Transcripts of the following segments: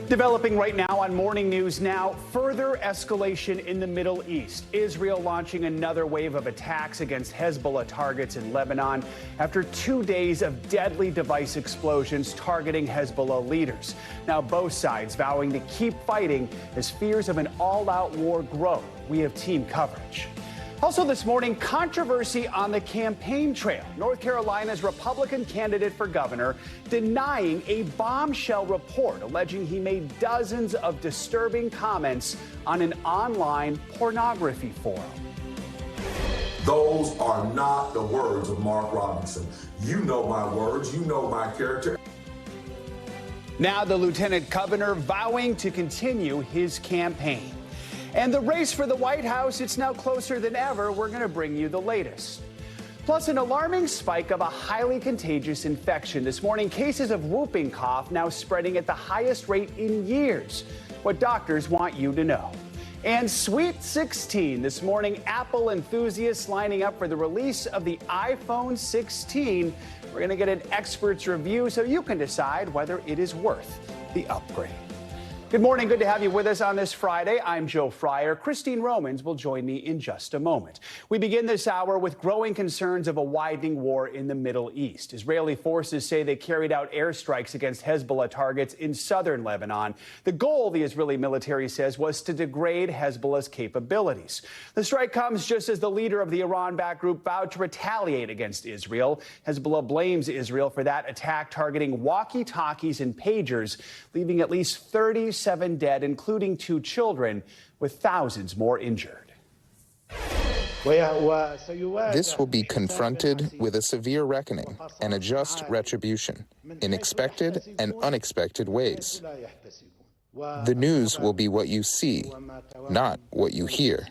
Developing right now on Morning News Now, further escalation in the Middle East. Israel launching another wave of attacks against Hezbollah targets in Lebanon after 2 days of deadly device explosions targeting Hezbollah leaders. Now both sides vowing to keep fighting as fears of an all-out war grow. We have team coverage. Also this morning, controversy on the campaign trail. North Carolina's Republican candidate for governor denying a bombshell report alleging he made dozens of disturbing comments on an online pornography forum. Those are not the words of Mark Robinson. You know my words, you know my character. Now the lieutenant governor vowing to continue his campaign. And the race for the White House, it's now closer than ever. We're going to bring you the latest. Plus, an alarming spike of a highly contagious infection. This morning, cases of whooping cough now spreading at the highest rate in years. What doctors want you to know. And Sweet 16. This morning, Apple enthusiasts lining up for the release of the iPhone 16. We're going to get an expert's review so you can decide whether it is worth the upgrade. Good morning. Good to have you with us on this Friday. I'm Joe Fryer. Christine Romans will join me in just a moment. We begin this hour with growing concerns of a widening war in the Middle East. Israeli forces say they carried out airstrikes against Hezbollah targets in southern Lebanon. The goal, the Israeli military says, was to degrade Hezbollah's capabilities. The strike comes just as the leader of the Iran-backed group vowed to retaliate against Israel. Hezbollah blames Israel for that attack targeting walkie-talkies and pagers, leaving at least 37 dead, including 2 children, with thousands more injured. This will be confronted with a severe reckoning and a just retribution in expected and unexpected ways. The news will be what you see, not what you hear.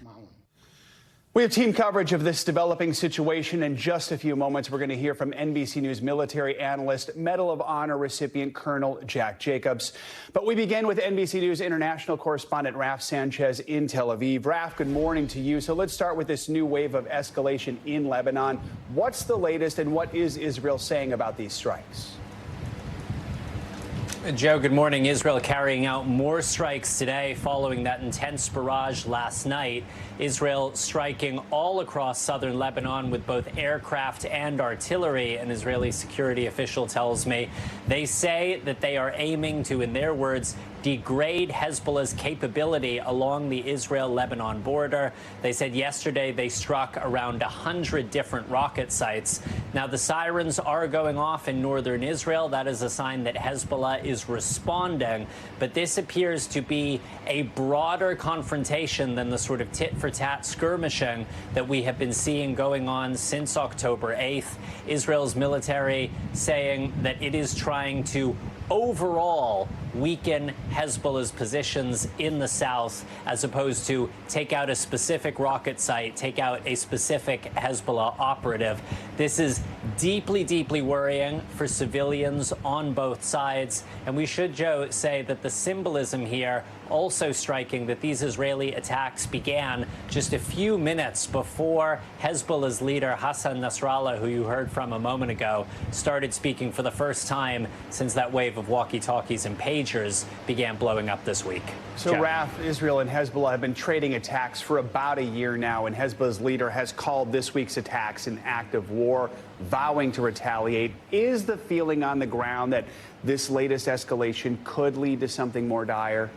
We have team coverage of this developing situation. In just a few moments, we're going to hear from NBC News military analyst, Medal of Honor recipient Colonel Jack Jacobs. But we begin with NBC News international correspondent Raf Sanchez in Tel Aviv. Raf, good morning to you. So let's start with this new wave of escalation in Lebanon. What's the latest and what is Israel saying about these strikes? Joe, good morning. Israel carrying out more strikes today following that intense barrage last night. Israel striking all across southern Lebanon with both aircraft and artillery. An Israeli security official tells me they say that they are aiming to, in their words, degrade Hezbollah's capability along the Israel-Lebanon border. They said yesterday they struck around 100 different rocket sites. Now, the sirens are going off in northern Israel. That is a sign that Hezbollah is responding. But this appears to be a broader confrontation than the sort of tit-for-tat skirmishing that we have been seeing going on since October 8th. Israel's military saying that it is trying to overall weaken Hezbollah's positions in the south, as opposed to take out a specific rocket site, take out a specific Hezbollah operative. This is deeply, deeply worrying for civilians on both sides. And we should, Joe, say that the symbolism here also striking that these Israeli attacks began just a few minutes before Hezbollah's leader, Hassan Nasrallah, who you heard from a moment ago, started speaking for the first time since that wave of walkie-talkies and pagers began blowing up this week. So, Raf, Israel and Hezbollah have been trading attacks for about a year now, and Hezbollah's leader has called this week's attacks an act of war, vowing to retaliate. Is the feeling on the ground that this latest escalation could lead to something more dire?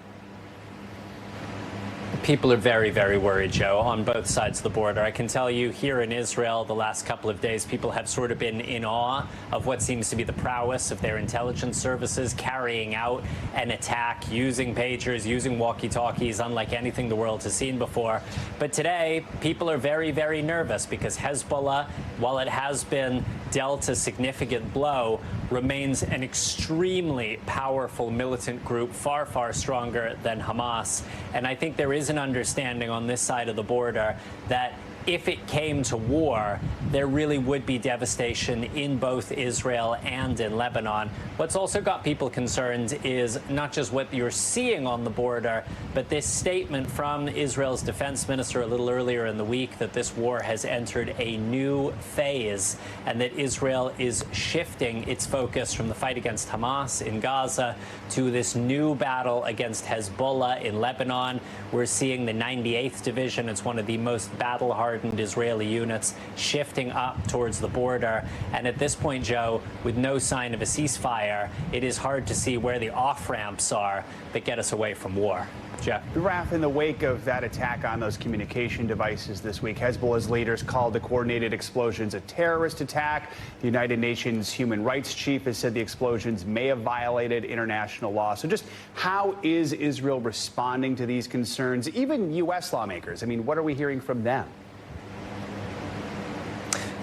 People are very, very worried, Joe, on both sides of the border. I can tell you here in Israel, the last couple of days, people have sort of been in awe of what seems to be the prowess of their intelligence services carrying out an attack using pagers, using walkie-talkies, unlike anything the world has seen before. But today, people are very, very nervous because Hezbollah, while it has been dealt a significant blow, remains an extremely powerful militant group, far, far stronger than Hamas. And I think there is an understanding on this side of the border that if it came to war, there really would be devastation in both Israel and in Lebanon. What's also got people concerned is not just what you're seeing on the border, but this statement from Israel's defense minister a little earlier in the week that this war has entered a new phase and that Israel is shifting its focus from the fight against Hamas in Gaza to this new battle against Hezbollah in Lebanon. We're seeing the 98th Division. It's one of the most battle-hardened Israeli units shifting up towards the border. And at this point, Joe, with no sign of a ceasefire, it is hard to see where the off-ramps are that get us away from war. Jeff. Raf, in the wake of that attack on those communication devices this week, Hezbollah's leaders called the coordinated explosions a terrorist attack. The United Nations human rights chief has said the explosions may have violated international law. So just how is Israel responding to these concerns? Even U.S. lawmakers, I mean, what are we hearing from them?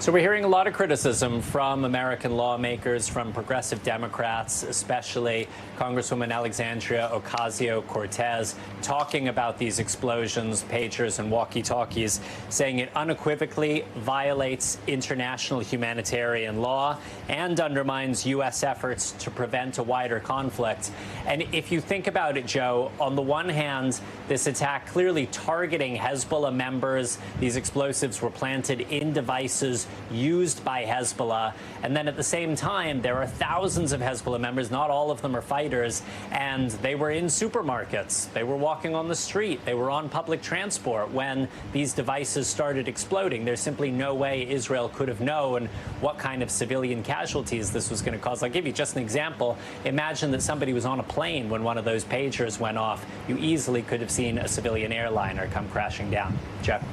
So we're hearing a lot of criticism from American lawmakers, from progressive Democrats, especially Congresswoman Alexandria Ocasio-Cortez, talking about these explosions, pagers and walkie-talkies, saying it unequivocally violates international humanitarian law and undermines U.S. efforts to prevent a wider conflict. And if you think about it, Joe, on the one hand, this attack clearly targeting Hezbollah members, these explosives were planted in devices used by Hezbollah. And then at the same time, there are thousands of Hezbollah members. Not all of them are fighters. And they were in supermarkets. They were walking on the street. They were on public transport when these devices started exploding. There's simply no way Israel could have known what kind of civilian casualties this was going to cause. I'll give you just an example. Imagine that somebody was on a plane when one of those pagers went off. You easily could have seen a civilian airliner come crashing down. Jeff.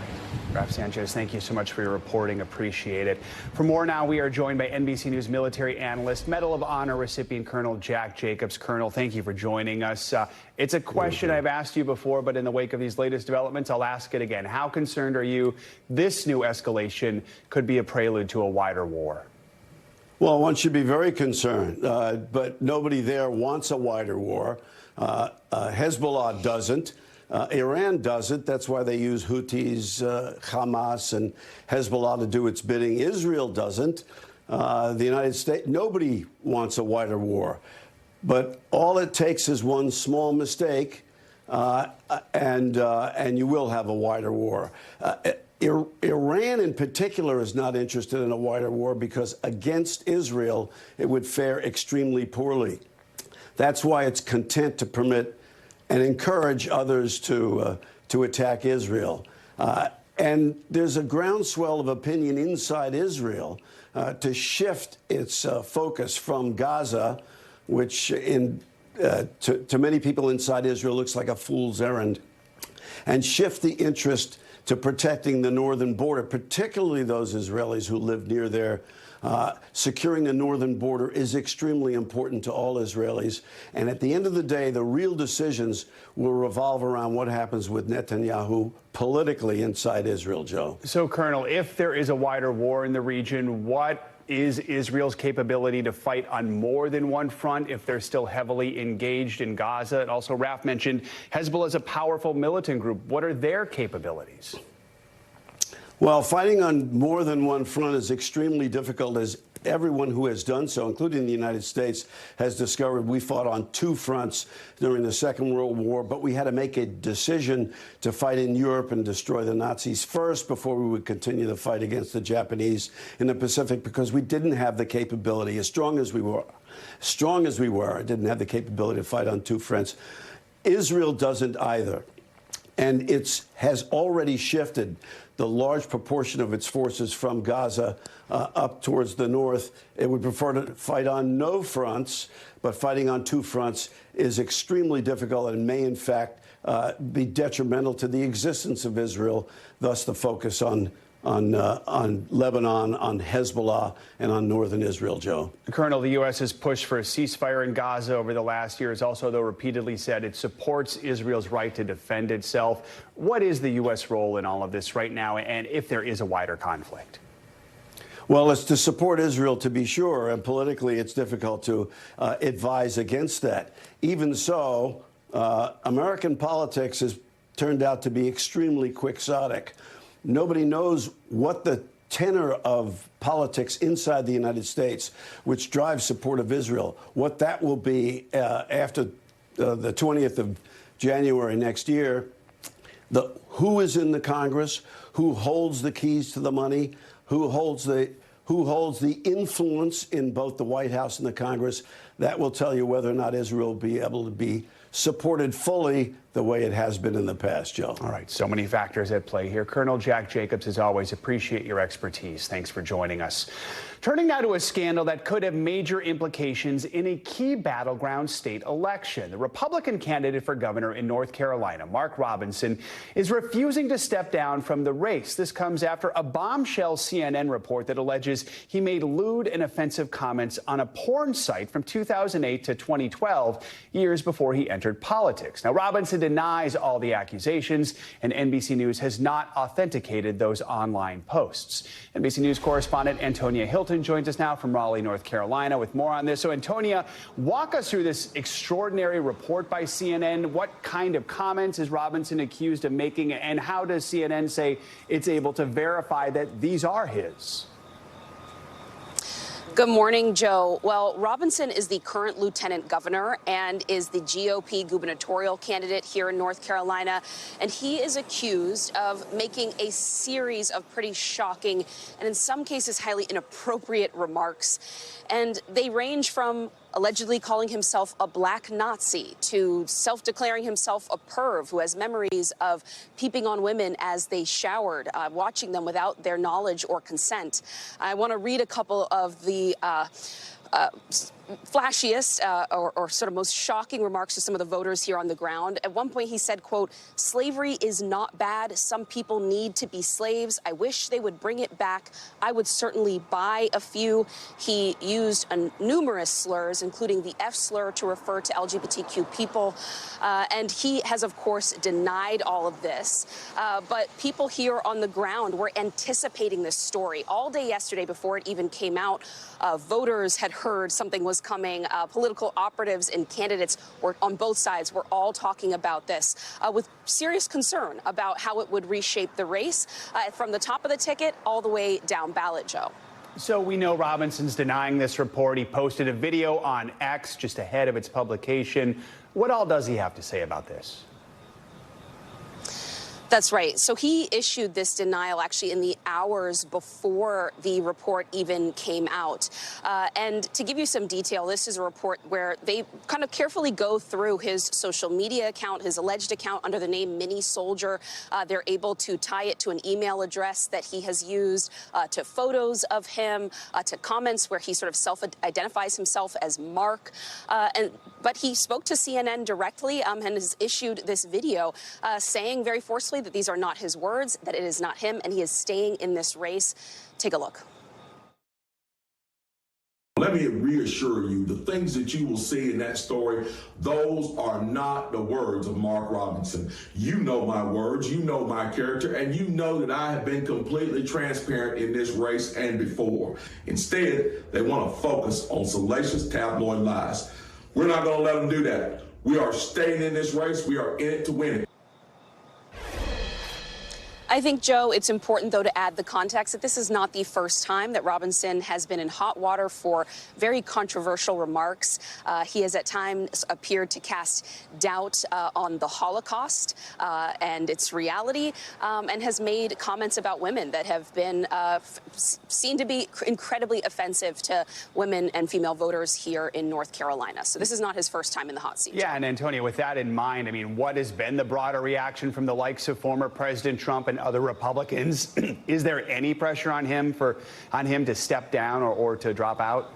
Raf Sanchez, thank you so much for your reporting. Appreciate it. For more now, we are joined by NBC News military analyst, Medal of Honor recipient Colonel Jack Jacobs. Colonel, thank you for joining us. It's a question I've asked you before, but in the wake of these latest developments, I'll ask it again. How concerned are you this new escalation could be a prelude to a wider war? Well, one should be very concerned, but nobody there wants a wider war. Hezbollah doesn't. Iran doesn't. That's why they use Houthis, Hamas, and Hezbollah to do its bidding. Israel doesn't. The United States, nobody wants a wider war. But all it takes is one small mistake, and you will have a wider war. Iran in particular is not interested in a wider war because against Israel, it would fare extremely poorly. That's why it's content to permit and encourage others to attack Israel. And there's a groundswell of opinion inside Israel to shift its focus from Gaza, which to many people inside Israel looks like a fool's errand, and shift the interest to protecting the northern border, particularly those Israelis who live near there. Securing the northern border is extremely important to all Israelis. And at the end of the day, the real decisions will revolve around what happens with Netanyahu politically inside Israel, Joe. So, Colonel, if there is a wider war in the region, what is Israel's capability to fight on more than one front if they're still heavily engaged in Gaza? And also, Raf mentioned Hezbollah is a powerful militant group. What are their capabilities? Well, fighting on more than one front is extremely difficult, as everyone who has done so, including the United States, has discovered. We fought on two fronts during the Second World War, but we had to make a decision to fight in Europe and destroy the Nazis first before we would continue the fight against the Japanese in the Pacific, because we didn't have the capability, as strong as we were, didn't have the capability to fight on two fronts. Israel doesn't either. And it has already shifted the large proportion of its forces from Gaza up towards the north. It would prefer to fight on no fronts, but fighting on two fronts is extremely difficult and may, in fact, be detrimental to the existence of Israel, thus the focus on Lebanon, on Hezbollah, and on northern Israel, Joe. Colonel, the U.S. has pushed for a ceasefire in Gaza over the last years, also, though, repeatedly said it supports Israel's right to defend itself. What is the U.S. role in all of this right now, and if there is a wider conflict? Well, it's to support Israel, to be sure, and politically it's difficult to advise against that. Even so, American politics has turned out to be extremely quixotic. nobody knows what the tenor of politics inside the United States, which drives support of Israel, what that will be after the 20th of January next year. Who is in the Congress, who holds the keys to the money, who holds the influence in both the White House and the Congress, that will tell you whether or not Israel will be able to be supported fully the way it has been in the past, Joe. All right, so many factors at play here. Colonel Jack Jacobs, as always, appreciate your expertise. Thanks for joining us. Turning now to a scandal that could have major implications in a key battleground state election. The Republican candidate for governor in North Carolina, Mark Robinson, is refusing to step down from the race. This comes after a bombshell CNN report that alleges he made lewd and offensive comments on a porn site from 2008 to 2012, years before he entered politics. Now, Robinson denies all the accusations, and NBC News has not authenticated those online posts. NBC News correspondent Antonia Hilton joins us now from Raleigh, North Carolina, with more on this. So, Antonia, walk us through this extraordinary report by CNN. What kind of comments is Robinson accused of making, and how does CNN say it's able to verify that these are his? Good morning, Joe. Well, Robinson is the current lieutenant governor and is the GOP gubernatorial candidate here in North Carolina. And he is accused of making a series of pretty shocking and in some cases highly inappropriate remarks. And they range from allegedly calling himself a black Nazi to self-declaring himself a perv who has memories of peeping on women as they showered, watching them without their knowledge or consent. I want to read a couple of the flashiest or sort of most shocking remarks to some of the voters here on the ground. At one point, he said, quote, "Slavery is not bad. Some people need to be slaves. I wish they would bring it back. I would certainly buy a few." He used numerous slurs, including the F slur to refer to LGBTQ people. And he has, of course, denied all of this. But people here on the ground were anticipating this story all day yesterday before it even came out. Voters had heard something was coming. Political operatives and candidates were on both sides were all talking about this with serious concern about how it would reshape the race from the top of the ticket all the way down ballot, Joe. So we know Robinson's denying this report. He posted a video on X just ahead of its publication. What all does he have to say about this? That's right. So he issued this denial actually in the hours before the report even came out. And to give you some detail, this is a report where they kind of carefully go through his social media account, his alleged account under the name Mini Soldier. They're able to tie it to an email address that he has used, to photos of him, to comments where he sort of self-identifies himself as Mark. But he spoke to CNN directly and has issued this video saying very forcefully that these are not his words, that it is not him, and he is staying in this race. Take a look. Let me reassure you, the things that you will see in that story, those are not the words of Mark Robinson. You know my words, you know my character, and you know that I have been completely transparent in this race and before. Instead, they want to focus on salacious tabloid lies. We're not going to let them do that. We are staying in this race. We are in it to win it. I think, Joe, it's important, though, to add the context that this is not the first time that Robinson has been in hot water for very controversial remarks. He has at times appeared to cast doubt on the Holocaust and its reality, and has made comments about women that have been seen to be incredibly offensive to women and female voters here in North Carolina. So this is not his first time in the hot seat. Yeah, and Antonia, with that in mind, I mean, what has been the broader reaction from the likes of former President Trump and other Republicans? Is there any pressure on him to step down or to drop out?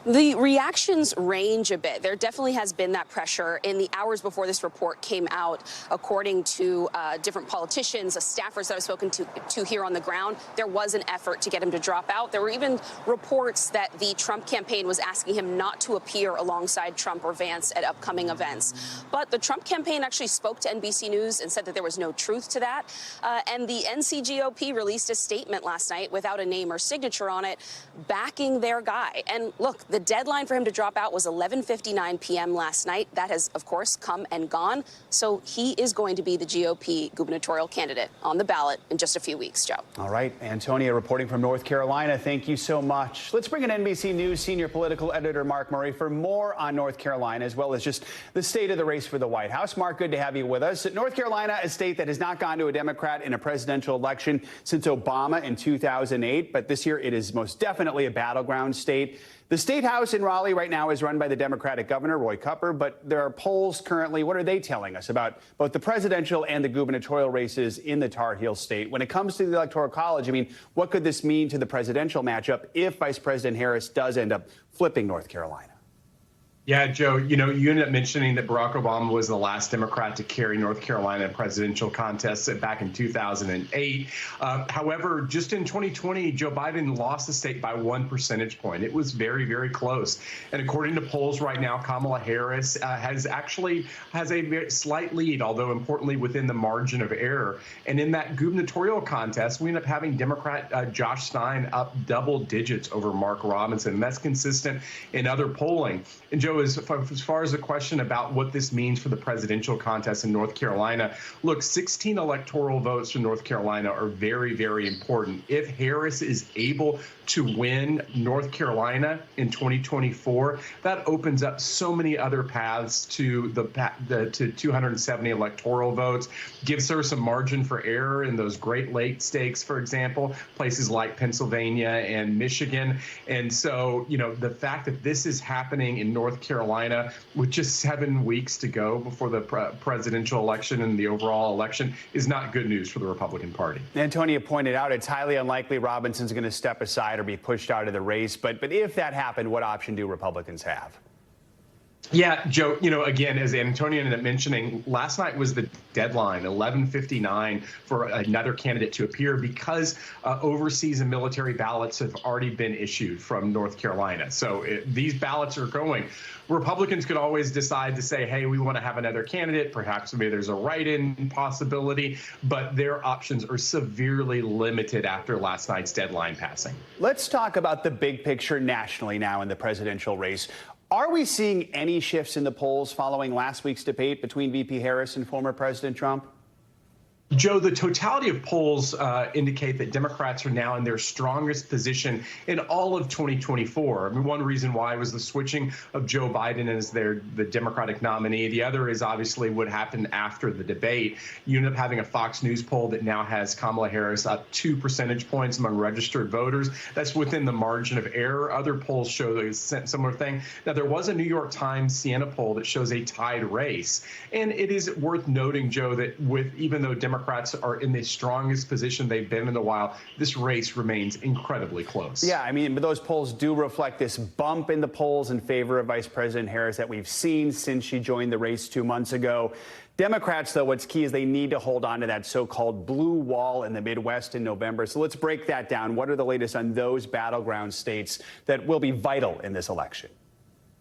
The reactions range a bit. There definitely has been that pressure in the hours before this report came out. According to different politicians, staffers that I've spoken to here on the ground, there was an effort to get him to drop out. There were even reports that the Trump campaign was asking him not to appear alongside Trump or Vance at upcoming events. But the Trump campaign actually spoke to NBC News and said that there was no truth to that. And the NCGOP released a statement last night without a name or signature on it, backing their guy. And look, The deadline for him to drop out was 11:59 p.m. last night. That has, of course, come and gone. So he is going to be the GOP gubernatorial candidate on the ballot in just a few weeks, Joe. All right, Antonia reporting from North Carolina. Thank you so much. Let's bring in NBC News senior political editor Mark Murray for more on North Carolina, as well as just the state of the race for the White House. Mark, good to have you with us. North Carolina, a state that has not gone to a Democrat in a presidential election since Obama in 2008, but this year it is most definitely a battleground state. The State House in Raleigh right now is run by the Democratic governor, Roy Cooper, but there are polls currently. What are they telling us about both the presidential and the gubernatorial races in the Tar Heel state? When it comes to the Electoral College, I mean, what could this mean to the presidential matchup if Vice President Harris does end up flipping North Carolina? Yeah, Joe, you ended up mentioning that Barack Obama was the last Democrat to carry North Carolina presidential contests back in 2008. However, just in 2020, Joe Biden lost the state by 1 percentage point. It was very, very close. And according to polls right now, Kamala Harris has a very slight lead, although importantly within the margin of error. And in that gubernatorial contest, we end up having Democrat Josh Stein up double digits over Mark Robinson. And that's consistent in other polling. And Joe, as far as the question about what this means for the presidential contest in North Carolina, look, 16 electoral votes for North Carolina are very, very important. If Harris is able to win North Carolina in 2024, that opens up so many other paths to to 270 electoral votes, gives her some margin for error in those Great Lakes stakes, for example, places like Pennsylvania and Michigan. And so, the fact that this is happening in North Carolina with just 7 weeks to go before the presidential election and the overall election is not good news for the Republican Party. Antonia pointed out it's highly unlikely Robinson's going to step aside or be pushed out of the race. But if that happened, what option do Republicans have? Yeah, Joe, again, as Antonia ended up mentioning, last night was the deadline, 11:59, for another candidate to appear because overseas and military ballots have already been issued from North Carolina. So these ballots are going. Republicans could always decide to say, hey, we want to have another candidate. Perhaps maybe there's a write-in possibility, but their options are severely limited after last night's deadline passing. Let's talk about the big picture nationally now in the presidential race. Are we seeing any shifts in the polls following last week's debate between VP Harris and former President Trump? Joe, the totality of polls indicate that Democrats are now in their strongest position in all of 2024. I mean, one reason why was the switching of Joe Biden as the Democratic nominee. The other is obviously what happened after the debate. You end up having a Fox News poll that now has Kamala Harris up 2 percentage points among registered voters. That's within the margin of error. Other polls show a similar thing. Now, there was a New York Times Siena poll that shows a tied race. And it is worth noting, Joe, that even though Democrats are in the strongest position they've been in a while, this race remains incredibly close. Yeah, I mean, but those polls do reflect this bump in the polls in favor of Vice President Harris that we've seen since she joined the race 2 months ago. Democrats, though, what's key is they need to hold on to that so-called blue wall in the Midwest in November. So let's break that down. What are the latest on those battleground states that will be vital in this election?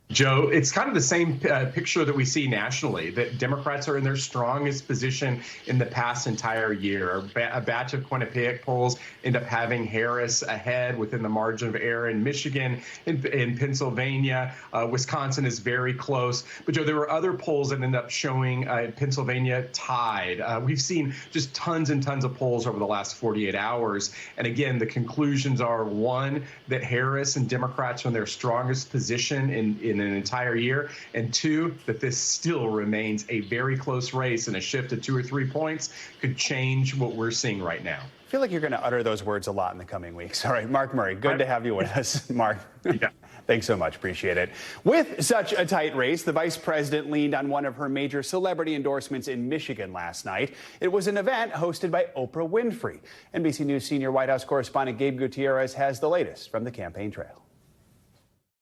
Joe, it's kind of the same picture that we see nationally, that Democrats are in their strongest position in the past entire year. A batch of Quinnipiac polls end up having Harris ahead within the margin of error in Michigan, in Pennsylvania. Wisconsin is very close. But, Joe, there were other polls that end up showing Pennsylvania tied. We've seen just tons and tons of polls over the last 48 hours. And, again, the conclusions are, one, that Harris and Democrats are in their strongest position in an entire year, and two, that this still remains a very close race, and a shift of 2 or 3 points could change what we're seeing right now. I feel like you're going to utter those words a lot in the coming weeks. All right, Mark Murray, good to have you with us. Mark, yeah. Thanks so much. Appreciate it. With such a tight race, the vice president leaned on one of her major celebrity endorsements in Michigan last night. It was an event hosted by Oprah Winfrey. NBC News senior White House correspondent Gabe Gutierrez has the latest from the campaign trail.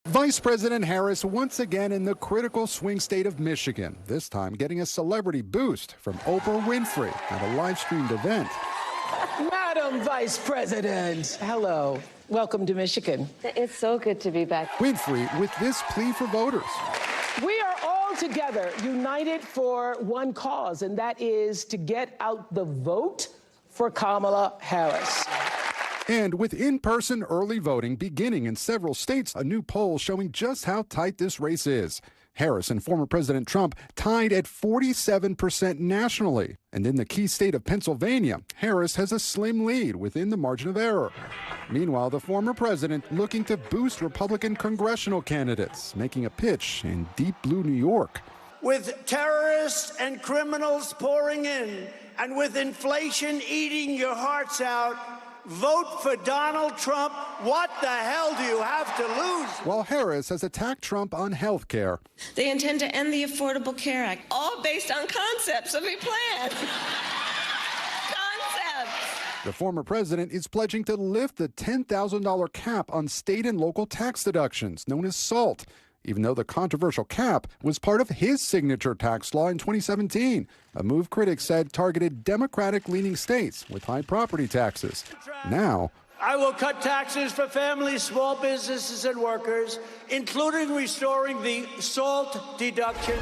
Vice President Harris once again in the critical swing state of Michigan, this time getting a celebrity boost from Oprah Winfrey at a live-streamed event. Madam Vice President, hello. Welcome to Michigan. It's so good to be back. Winfrey with this plea for voters. We are all together, united for one cause, and that is to get out the vote for Kamala Harris. And with in-person early voting beginning in several states, a new poll showing just how tight this race is. Harris and former President Trump tied at 47% nationally. And in the key state of Pennsylvania, Harris has a slim lead within the margin of error. Meanwhile, the former president looking to boost Republican congressional candidates, making a pitch in deep blue New York. With terrorists and criminals pouring in, and with inflation eating your hearts out, vote for Donald Trump. What the hell do you have to lose? While Harris has attacked Trump on health care. They intend to end the Affordable Care Act, all based on concepts of a plan. Concepts. The former president is pledging to lift the $10,000 cap on state and local tax deductions, known as SALT, even though the controversial cap was part of his signature tax law in 2017, a move critics said targeted Democratic-leaning states with high property taxes. Now, I will cut taxes for families, small businesses, and workers, including restoring the SALT deduction.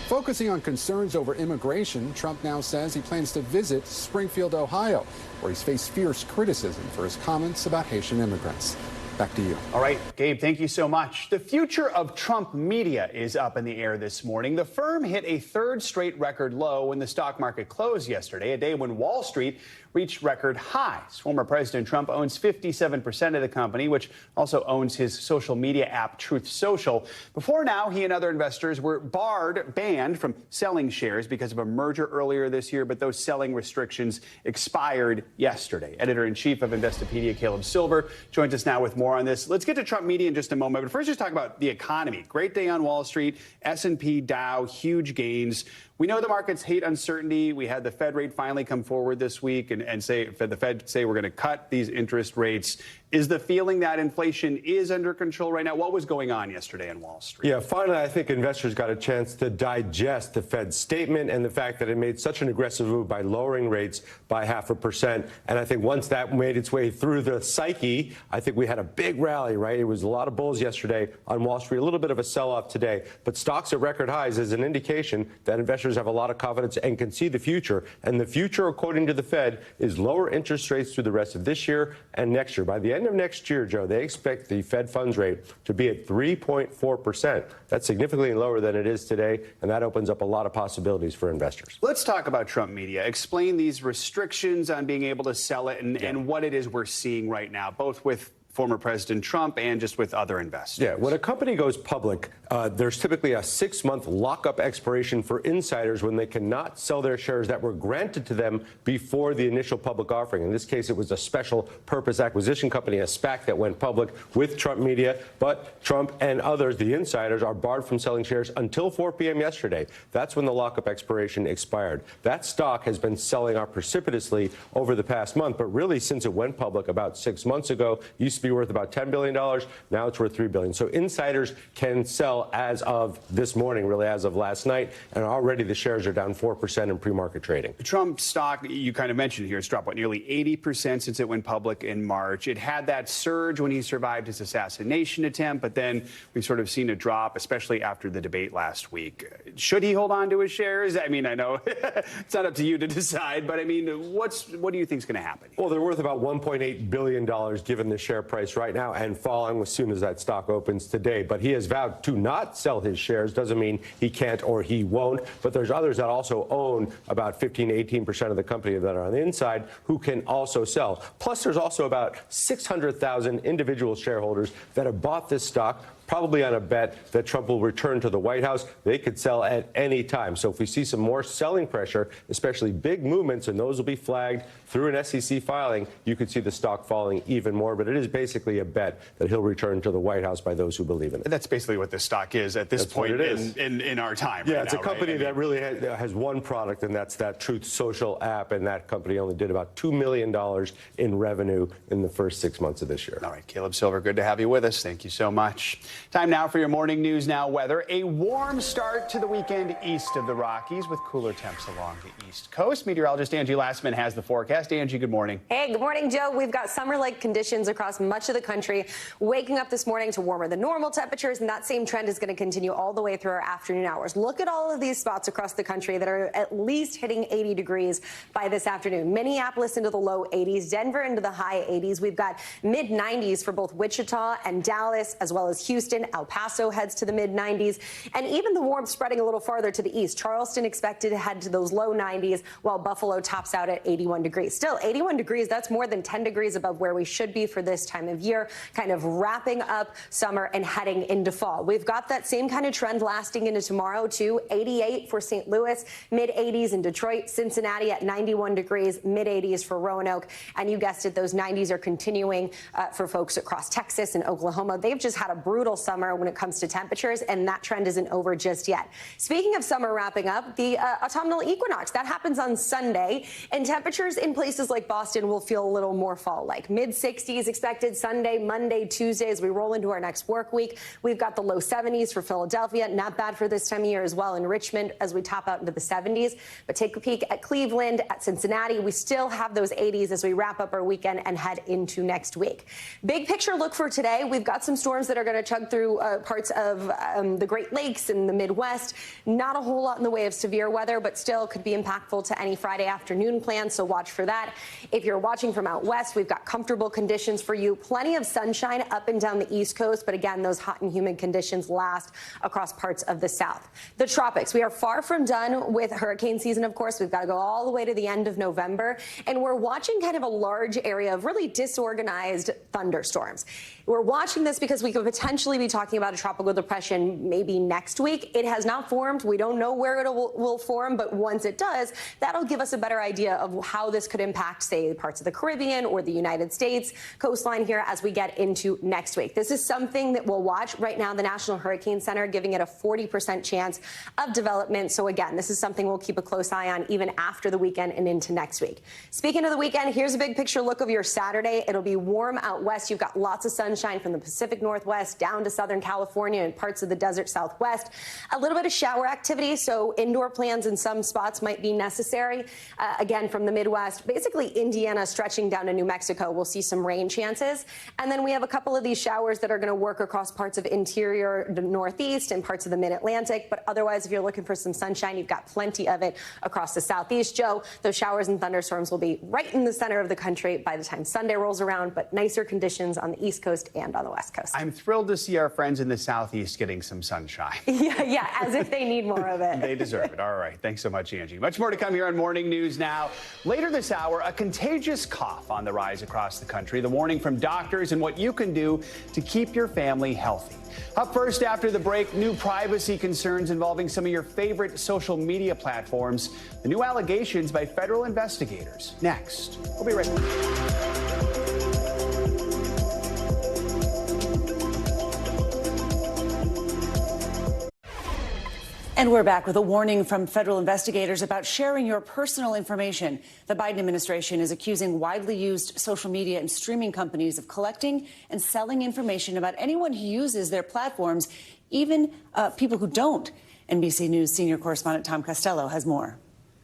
Focusing on concerns over immigration, Trump now says he plans to visit Springfield, Ohio, where he's faced fierce criticism for his comments about Haitian immigrants. Back to you. All right, Gabe, thank you so much. The future of Trump Media is up in the air this morning. The firm hit a third straight record low when the stock market closed yesterday, a day when Wall Street reached record highs. Former President Trump owns 57% of the company, which also owns his social media app, Truth Social. Before now, he and other investors were banned from selling shares because of a merger earlier this year, but those selling restrictions expired yesterday. Editor-in-chief of Investopedia, Caleb Silver, joins us now with more on this. Let's get to Trump Media in just a moment, but first just talk about the economy. Great day on Wall Street, S&P, Dow, huge gains. We know the markets hate uncertainty. We had the Fed rate finally come forward this week and say the Fed say we're going to cut these interest rates. Is the feeling that inflation is under control right now? What was going on yesterday on Wall Street? Yeah, finally, I think investors got a chance to digest the Fed's statement and the fact that it made such an aggressive move by lowering rates by 0.5%. And I think once that made its way through the psyche, I think we had a big rally, right? It was a lot of bulls yesterday on Wall Street, a little bit of a sell-off today. But stocks at record highs is an indication that investors have a lot of confidence and can see the future. And the future, according to the Fed, is lower interest rates through the rest of this year and next year. By the end of next year, Joe, they expect the Fed funds rate to be at 3.4%. That's significantly lower than it is today, and that opens up a lot of possibilities for investors. Let's talk about Trump Media. Explain these restrictions on being able to sell it and what it is we're seeing right now, both with former President Trump and just with other investors. Yeah, when a company goes public, there's typically a 6-month lockup expiration for insiders when they cannot sell their shares that were granted to them before the initial public offering. In this case, it was a special purpose acquisition company, a SPAC, that went public with Trump Media. But Trump and others, the insiders, are barred from selling shares until 4 p.m. yesterday. That's when the lockup expiration expired. That stock has been selling out precipitously over the past month, but really since it went public about 6 months ago, used to be worth about $10 billion. Now it's worth $3 billion. So insiders can sell as of this morning, really as of last night, and already the shares are down 4% in pre-market trading. Trump stock, you kind of mentioned here, it's dropped nearly 80% since it went public in March. It had that surge when he survived his assassination attempt, but then we've sort of seen a drop, especially after the debate last week. Should he hold on to his shares? I mean, I know it's not up to you to decide, but I mean, what do you think is going to happen? Well, they're worth about $1.8 billion given the share price right now and falling as soon as that stock opens today. But he has vowed to not sell his shares. Doesn't mean he can't or he won't. But there's others that also own about 15 to 18% of the company that are on the inside who can also sell. Plus, there's also about 600,000 individual shareholders that have bought this stock, probably on a bet that Trump will return to the White House. They could sell at any time. So if we see some more selling pressure, especially big movements, and those will be flagged through an SEC filing, you could see the stock falling even more. But it is basically a bet that he'll return to the White House by those who believe in it. That's basically what this stock is at this point in our time. Yeah, right it's now, a company right? that really has one product, and that's that Truth Social app. And that company only did about $2 million in revenue in the first 6 months of this year. All right, Caleb Silver, good to have you with us. Thank you so much. Time now for your morning news now weather. A warm start to the weekend east of the Rockies with cooler temps along the east coast. Meteorologist Angie Lastman has the forecast. Angie, good morning. Hey, good morning, Joe. We've got summer-like conditions across much of the country. Waking up this morning to warmer than normal temperatures, and that same trend is going to continue all the way through our afternoon hours. Look at all of these spots across the country that are at least hitting 80 degrees by this afternoon. Minneapolis into the low 80s, Denver into the high 80s. We've got mid-90s for both Wichita and Dallas, as well as Houston. El Paso heads to the mid-90s, and even the warmth spreading a little farther to the east. Charleston expected to head to those low 90s, while Buffalo tops out at 81 degrees. Still, 81 degrees, that's more than 10 degrees above where we should be for this time of year, kind of wrapping up summer and heading into fall. We've got that same kind of trend lasting into tomorrow, too. 88 for St. Louis, mid-80s in Detroit, Cincinnati at 91 degrees, mid-80s for Roanoke, and you guessed it, those 90s are continuing for folks across Texas and Oklahoma. They've just had a brutal summer when it comes to temperatures, and that trend isn't over just yet. Speaking of summer wrapping up, the autumnal equinox, that happens on Sunday, and temperatures in places like Boston will feel a little more fall-like. Mid-60s expected Sunday, Monday, Tuesday as we roll into our next work week. We've got the low 70s for Philadelphia, not bad for this time of year as well in Richmond as we top out into the 70s. But take a peek at Cleveland, at Cincinnati. We still have those 80s as we wrap up our weekend and head into next week. Big picture look for today. We've got some storms that are going to chug through parts of the Great Lakes and the Midwest. Not a whole lot in the way of severe weather, but still could be impactful to any Friday afternoon plans, so watch for that. If you're watching from out west, we've got comfortable conditions for you. Plenty of sunshine up and down the East Coast, but again, those hot and humid conditions last across parts of the South. The tropics, we are far from done with hurricane season, of course. We've got to go all the way to the end of November, and we're watching kind of a large area of really disorganized thunderstorms. We're watching this because we could potentially be talking about a tropical depression maybe next week. It has not formed. We don't know where it will form, but once it does, that'll give us a better idea of how this could impact, say, parts of the Caribbean or the United States coastline here as we get into next week. This is something that we'll watch. Right now, the National Hurricane Center giving it a 40% chance of development. So again, this is something we'll keep a close eye on even after the weekend and into next week. Speaking of the weekend, here's a big picture look of your Saturday. It'll be warm out west. You've got lots of sunshine from the Pacific Northwest down to Southern California and parts of the desert Southwest. A little bit of shower activity, so indoor plans in some spots might be necessary. Again, from the Midwest, basically Indiana stretching down to New Mexico, we'll see some rain chances. And then we have a couple of these showers that are going to work across parts of interior, the Northeast and parts of the Mid-Atlantic. But otherwise, if you're looking for some sunshine, you've got plenty of it across the Southeast. Joe, those showers and thunderstorms will be right in the center of the country by the time Sunday rolls around, but nicer conditions on the East Coast and on the West Coast. I'm thrilled to see our friends in the Southeast getting some sunshine. Yeah, as if they need more of it. They deserve it. All right. Thanks so much, Angie. Much more to come here on Morning News Now. Later this hour, a contagious cough on the rise across the country. The warning from doctors and what you can do to keep your family healthy. Up first after the break, new privacy concerns involving some of your favorite social media platforms. The new allegations by federal investigators. Next. We'll be right back. And we're back with a warning from federal investigators about sharing your personal information. The Biden administration is accusing widely used social media and streaming companies of collecting and selling information about anyone who uses their platforms, even people who don't. NBC News senior correspondent Tom Costello has more.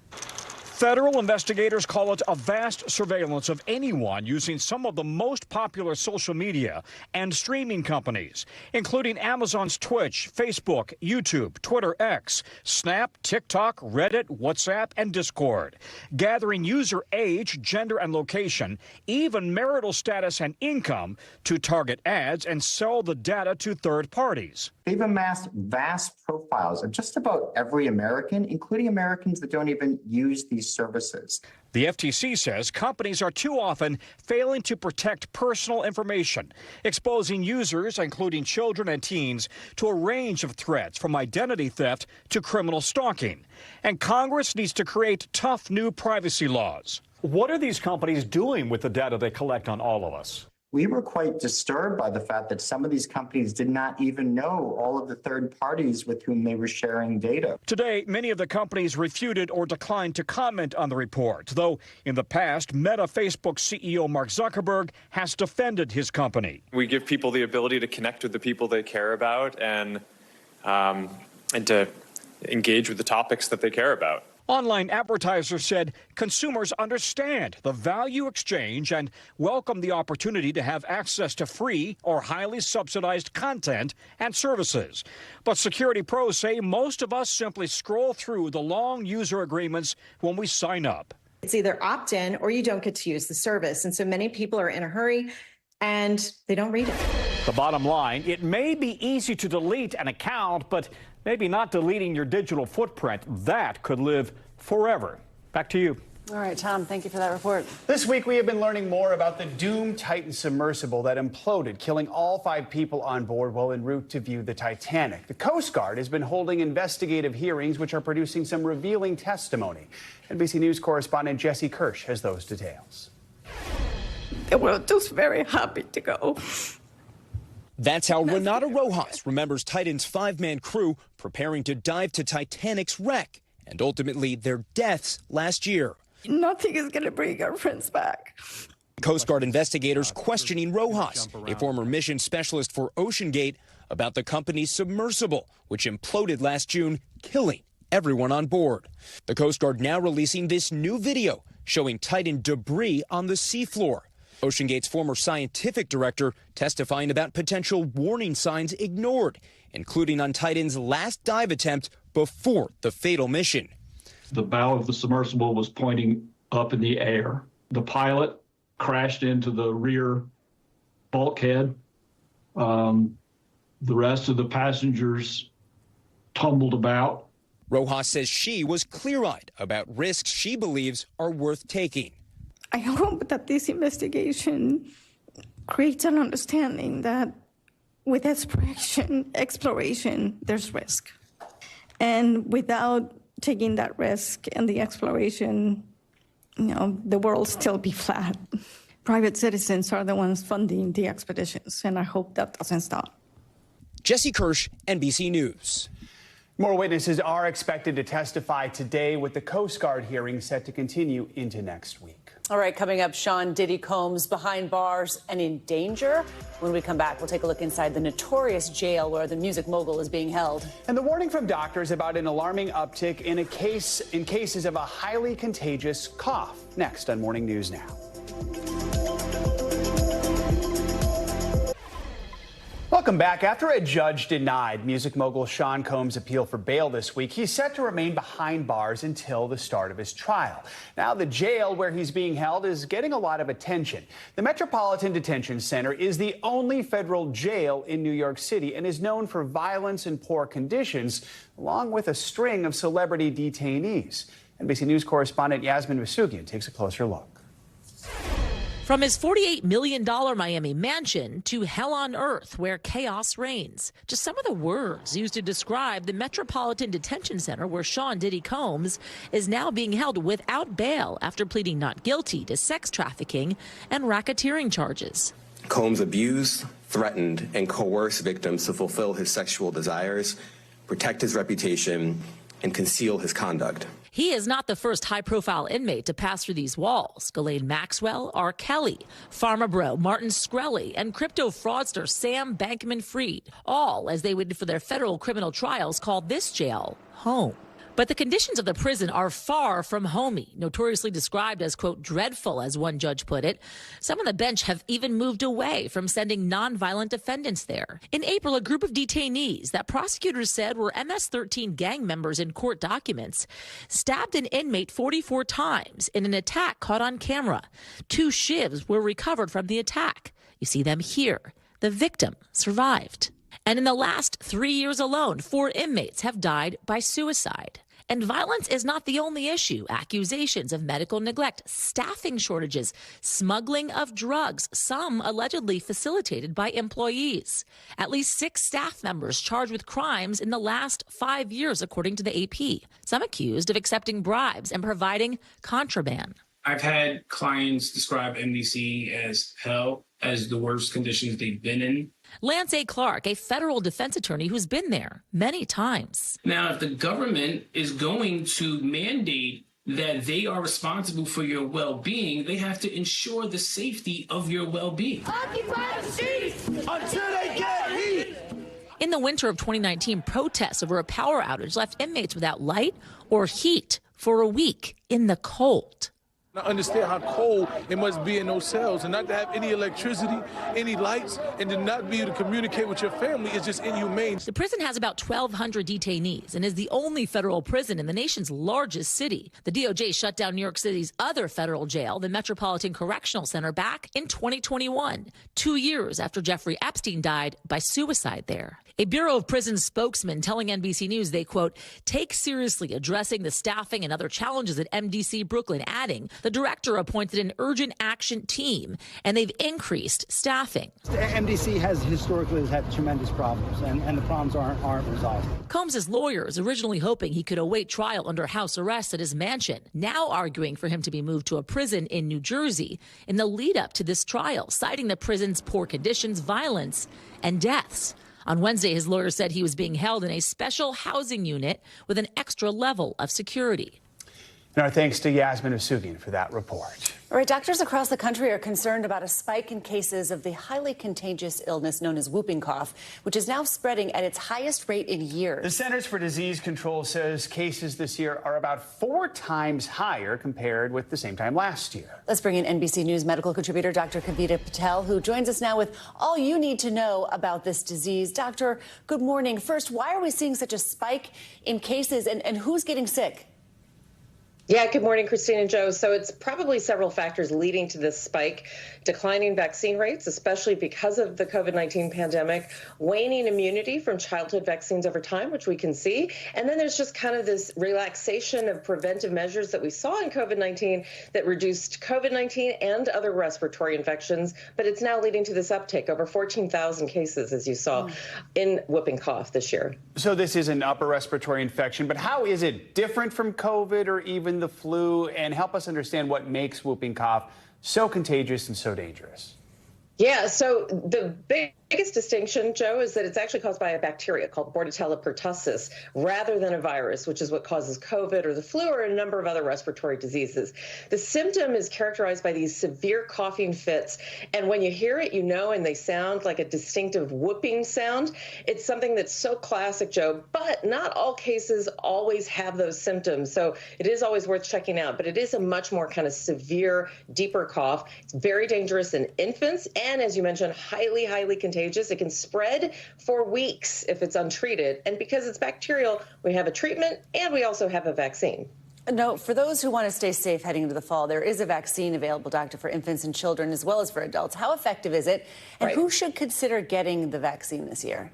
Federal investigators call it a vast surveillance of anyone using some of the most popular social media and streaming companies, including Amazon's Twitch, Facebook, YouTube, Twitter X, Snap, TikTok, Reddit, WhatsApp, and Discord, gathering user age, gender, and location, even marital status and income to target ads and sell the data to third parties. They've amassed vast profiles of just about every American, including Americans that don't even use these services. The FTC says companies are too often failing to protect personal information, exposing users, including children and teens, to a range of threats from identity theft to criminal stalking. And Congress needs to create tough new privacy laws. What are these companies doing with the data they collect on all of us? we were quite disturbed by the fact that some of these companies did not even know all of the third parties with whom they were sharing data. Today, many of the companies refuted or declined to comment on the report, though in the past, Meta Facebook CEO Mark Zuckerberg has defended his company. We give people the ability to connect with the people they care about and to engage with the topics that they care about. Online advertisers said consumers understand the value exchange and welcome the opportunity to have access to free or highly subsidized content and services. But security pros say most of us simply scroll through the long user agreements when we sign up. It's either opt-in or you don't get to use the service. And so many people are in a hurry and they don't read it. The bottom line, it may be easy to delete an account, but maybe not deleting your digital footprint. That could live forever. Back to you. All right, Tom, thank you for that report. This week, we have been learning more about the doomed Titan submersible that imploded, killing all 5 people on board while en route to view the Titanic. The Coast Guard has been holding investigative hearings, which are producing some revealing testimony. NBC News correspondent Jesse Kirsch has those details. They were just very happy to go. That's how Renata Rojas remembers Titan's 5-man crew preparing to dive to Titanic's wreck and ultimately their deaths last year. Nothing is going to bring our friends back. Coast Guard investigators questioning Rojas, a former mission specialist for OceanGate, about the company's submersible, which imploded last June, killing everyone on board. The Coast Guard now releasing this new video showing Titan debris on the seafloor. OceanGate's former scientific director testifying about potential warning signs ignored, including on Titan's last dive attempt before the fatal mission. The bow of the submersible was pointing up in the air. The pilot crashed into the rear bulkhead. The rest of the passengers tumbled about. Rojas says she was clear-eyed about risks she believes are worth taking. I hope that this investigation creates an understanding that with exploration, there's risk. And without taking that risk and the exploration, the world will still be flat. Private citizens are the ones funding the expeditions, and I hope that doesn't stop. Jesse Kirsch, NBC News. More witnesses are expected to testify today, with the Coast Guard hearing set to continue into next week. All right, coming up, Sean Diddy Combs behind bars and in danger. When we come back, we'll take a look inside the notorious jail where the music mogul is being held. And the warning from doctors about an alarming uptick in cases of a highly contagious cough. Next on Morning News Now. Welcome back. After a judge denied music mogul Sean Combs' appeal for bail this week, he's set to remain behind bars until the start of his trial. Now, the jail where he's being held is getting a lot of attention. The Metropolitan Detention Center is the only federal jail in New York City and is known for violence and poor conditions, along with a string of celebrity detainees. NBC News correspondent Yasmin Vasugian takes a closer look. From his $48 million Miami mansion to hell on earth where chaos reigns. Just some of the words used to describe the Metropolitan Detention Center where Sean Diddy Combs is now being held without bail after pleading not guilty to sex trafficking and racketeering charges. Combs abused, threatened, and coerced victims to fulfill his sexual desires, protect his reputation, and conceal his conduct. He is not the first high-profile inmate to pass through these walls. Ghislaine Maxwell, R. Kelly, Pharma Bro, Martin Shkreli, and crypto fraudster Sam Bankman-Fried, all as they waited for their federal criminal trials, called this jail home. But the conditions of the prison are far from homey, notoriously described as, quote, dreadful, as one judge put it. Some on the bench have even moved away from sending nonviolent defendants there. In April, a group of detainees that prosecutors said were MS-13 gang members in court documents stabbed an inmate 44 times in an attack caught on camera. 2 shivs were recovered from the attack. You see them here. The victim survived. And in the last 3 years alone, 4 inmates have died by suicide. And violence is not the only issue. Accusations of medical neglect, staffing shortages, smuggling of drugs, some allegedly facilitated by employees. At least 6 staff members charged with crimes in the last 5 years, according to the AP. Some accused of accepting bribes and providing contraband. I've had clients describe NBC as hell, as the worst conditions they've been in. Lance A. Clark, a federal defense attorney who's been there many times. Now, if the government is going to mandate that they are responsible for your well-being, they have to ensure the safety of your well-being. Occupy the streets until they get heat. In the winter of 2019, protests over a power outage left inmates without light or heat for a week in the cold. I understand how cold it must be in those cells, and not to have any electricity, any lights, and to not be able to communicate with your family is just inhumane. The prison has about 1,200 detainees and is the only federal prison in the nation's largest city. The DOJ shut down New York City's other federal jail, the Metropolitan Correctional Center, back in 2021, 2 years after Jeffrey Epstein died by suicide there. A Bureau of Prisons spokesman telling NBC News they, quote, take seriously addressing the staffing and other challenges at MDC Brooklyn, adding the director appointed an urgent action team and they've increased staffing. MDC has historically had tremendous problems and the problems aren't resolved. Combs' lawyers originally hoping he could await trial under house arrest at his mansion, now arguing for him to be moved to a prison in New Jersey in the lead up to this trial, citing the prison's poor conditions, violence, and deaths. On Wednesday, his lawyer said he was being held in a special housing unit with an extra level of security. And our thanks to Yasmin Asugian for that report. All right, doctors across the country are concerned about a spike in cases of the highly contagious illness known as whooping cough, which is now spreading at its highest rate in years. The Centers for Disease Control says cases this year are about 4 times higher compared with the same time last year. Let's bring in NBC News medical contributor Dr. Kavita Patel, who joins us now with all you need to know about this disease. Doctor, good morning. First, why are we seeing such a spike in cases and who's getting sick? Yeah, good morning, Christine and Joe. So it's probably several factors leading to this spike. Declining vaccine rates, especially because of the COVID-19 pandemic, waning immunity from childhood vaccines over time, which we can see. And then there's just kind of this relaxation of preventive measures that we saw in COVID-19 that reduced COVID-19 and other respiratory infections. But it's now leading to this uptick, over 14,000 cases, as you saw, in whooping cough this year. So this is an upper respiratory infection, but how is it different from COVID or even the flu? And help us understand what makes whooping cough so contagious and so dangerous. Yeah, so the biggest distinction, Joe, is that it's actually caused by a bacteria called Bordetella pertussis rather than a virus, which is what causes COVID or the flu or a number of other respiratory diseases. The symptom is characterized by these severe coughing fits. And when you hear it, you know, and they sound like a distinctive whooping sound. It's something that's so classic, Joe, but not all cases always have those symptoms. So it is always worth checking out. But it is a much more kind of severe, deeper cough. It's very dangerous in infants. And as you mentioned, highly, highly contagious. It can spread for weeks if it's untreated. And because it's bacterial, we have a treatment and we also have a vaccine. No, for those who want to stay safe heading into the fall, there is a vaccine available, doctor, for infants and children as well as for adults. How effective is it? And who should consider getting the vaccine this year?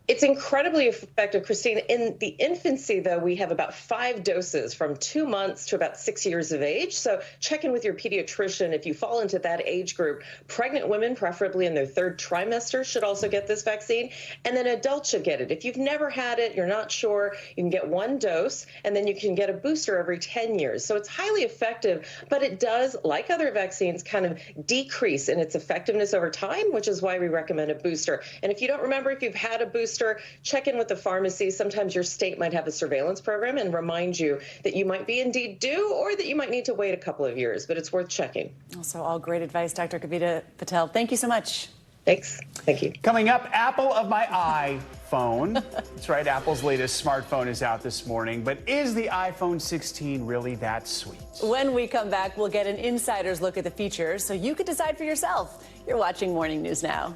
It's incredibly effective, Christine. In the infancy, though, we have about 5 doses from 2 months to about 6 years of age. So check in with your pediatrician if you fall into that age group. Pregnant women, preferably in their 3rd trimester, should also get this vaccine. And then adults should get it. If you've never had it, you're not sure, you can get 1 dose, and then you can get a booster every 10 years. So it's highly effective, but it does, like other vaccines, kind of decrease in its effectiveness over time, which is why we recommend a booster. And if you don't remember if you've had a booster, check in with the pharmacy. Sometimes your state might have a surveillance program and remind you that you might be indeed due or that you might need to wait a couple of years, but it's worth checking. Also, all great advice, Dr. Kavita Patel. Thank you so much. Thanks. Thank you. Coming up, Apple of my iPhone. That's right, Apple's latest smartphone is out this morning. But is the iPhone 16 really that sweet? When we come back, we'll get an insider's look at the features so you can decide for yourself. You're watching Morning News Now.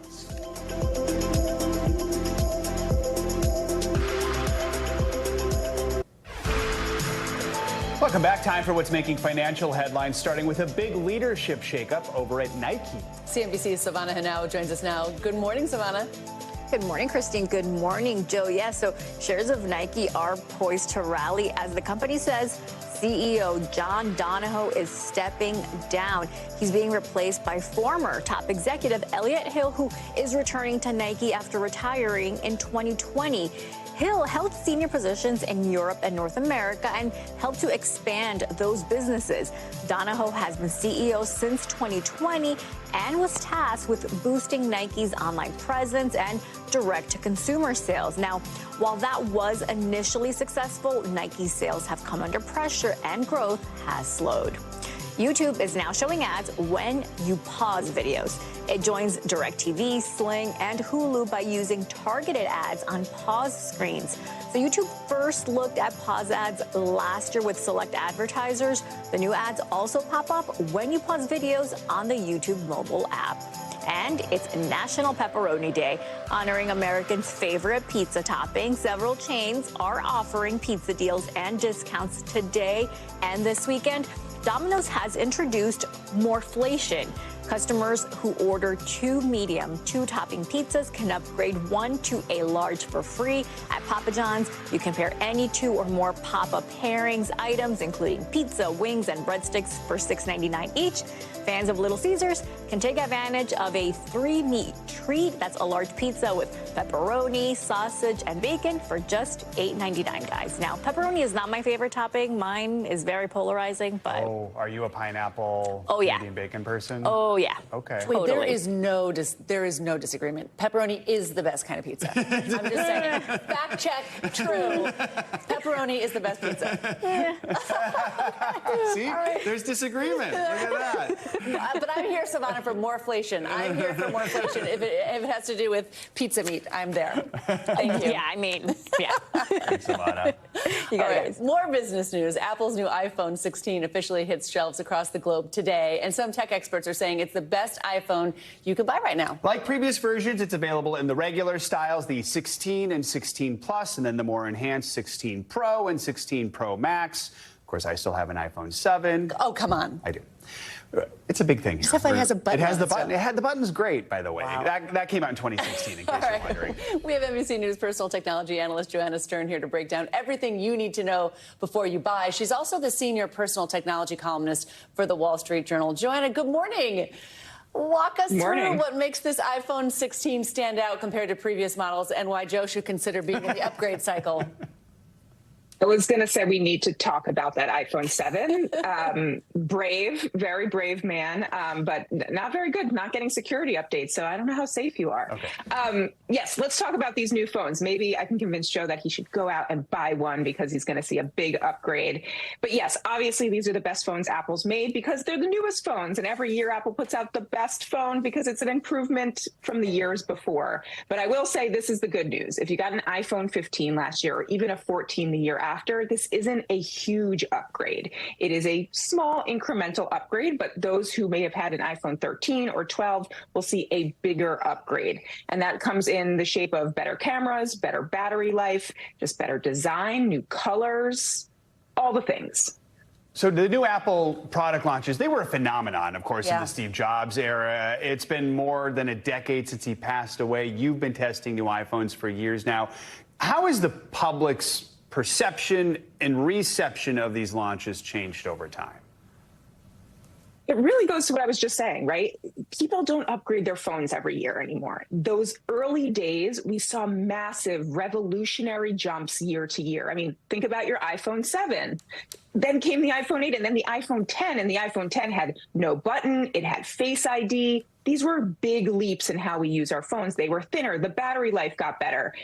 Welcome back. Time for what's making financial headlines, starting with a big leadership shakeup over at Nike. CNBC's Savannah Hanau joins us now. Good morning, Savannah. Good morning, Christine. Good morning, Joe. Yes, so shares of Nike are poised to rally as the company says CEO John Donahoe is stepping down. He's being replaced by former top executive Elliott Hill, who is returning to Nike after retiring in 2020. Hill held senior positions in Europe and North America and helped to expand those businesses. Donahoe has been CEO since 2020 and was tasked with boosting Nike's online presence and direct-to-consumer sales. Now, while that was initially successful, Nike's sales have come under pressure and growth has slowed. YouTube is now showing ads when you pause videos. It joins DirecTV, Sling, and Hulu by using targeted ads on pause screens. So YouTube first looked at pause ads last year with select advertisers. The new ads also pop up when you pause videos on the YouTube mobile app. And it's National Pepperoni Day, honoring Americans' favorite pizza topping. Several chains are offering pizza deals and discounts today and this weekend. Domino's has introduced moreflation. Customers who order 2 medium, 2-topping pizzas can upgrade 1 to a large for free. At Papa John's, you can pair any 2 or more Papa pairings items, including pizza, wings, and breadsticks for $6.99 each. Fans of Little Caesars can take advantage of a 3-meat treat. That's a large pizza with pepperoni, sausage, and bacon for just $8.99, guys. Now, pepperoni is not my favorite topping. Mine is very polarizing, but... Oh, are you a pineapple medium bacon person? Oh, yeah. Okay. Wait, there is no disagreement. Pepperoni is the best kind of pizza. I'm just saying. Fact check, true. Pepperoni is the best pizza. See, there's disagreement. Look at that. But I'm here, Savannah, for moreflation. I'm here for moreflation. If it has to do with pizza meat, I'm there. Thank you. Yeah, I mean, yeah. Thanks, Savannah. You got it. More business news. Apple's new iPhone 16 officially hits shelves across the globe today, and some tech experts are saying it's the best iPhone you could buy right now. Like previous versions, it's available in the regular styles, the 16 and 16 Plus, and then the more enhanced 16 Pro and 16 Pro Max. Of course, I still have an iPhone 7. Oh, come on. I do. It's a big thing. This iPhone has a button. It has the on button. The button's great, by the way. Wow. That came out in 2016, in case you're wondering. We have NBC News personal technology analyst Joanna Stern here to break down everything you need to know before you buy. She's also the senior personal technology columnist for the Wall Street Journal. Joanna, good morning. Walk us through what makes this iPhone 16 stand out compared to previous models and why Joe should consider being in the upgrade cycle. I was going to say we need to talk about that iPhone 7. Brave, very brave man, but not very good, not getting security updates. So I don't know how safe you are. Okay. Yes, let's talk about these new phones. Maybe I can convince Joe that he should go out and buy one because he's going to see a big upgrade. But yes, obviously these are the best phones Apple's made because they're the newest phones. And every year Apple puts out the best phone because it's an improvement from the years before. But I will say this is the good news. If you got an iPhone 15 last year or even a 14 the year after, this isn't a huge upgrade. It is a small incremental upgrade, but those who may have had an iPhone 13 or 12 will see a bigger upgrade. And that comes in the shape of better cameras, better battery life, just better design, new colors, all the things. So the new Apple product launches, they were a phenomenon, of course, in the Steve Jobs era. It's been more than a decade since he passed away. You've been testing new iPhones for years now. How is the public's perception and reception of these launches changed over time? It really goes to what I was just saying, right? People don't upgrade their phones every year anymore. Those early days, we saw massive revolutionary jumps year to year. I mean, think about your iPhone 7. Then came the iPhone 8 and then the iPhone 10, and the iPhone 10 had no button. It had Face ID. These were big leaps in how we use our phones. They were thinner. The battery life got better.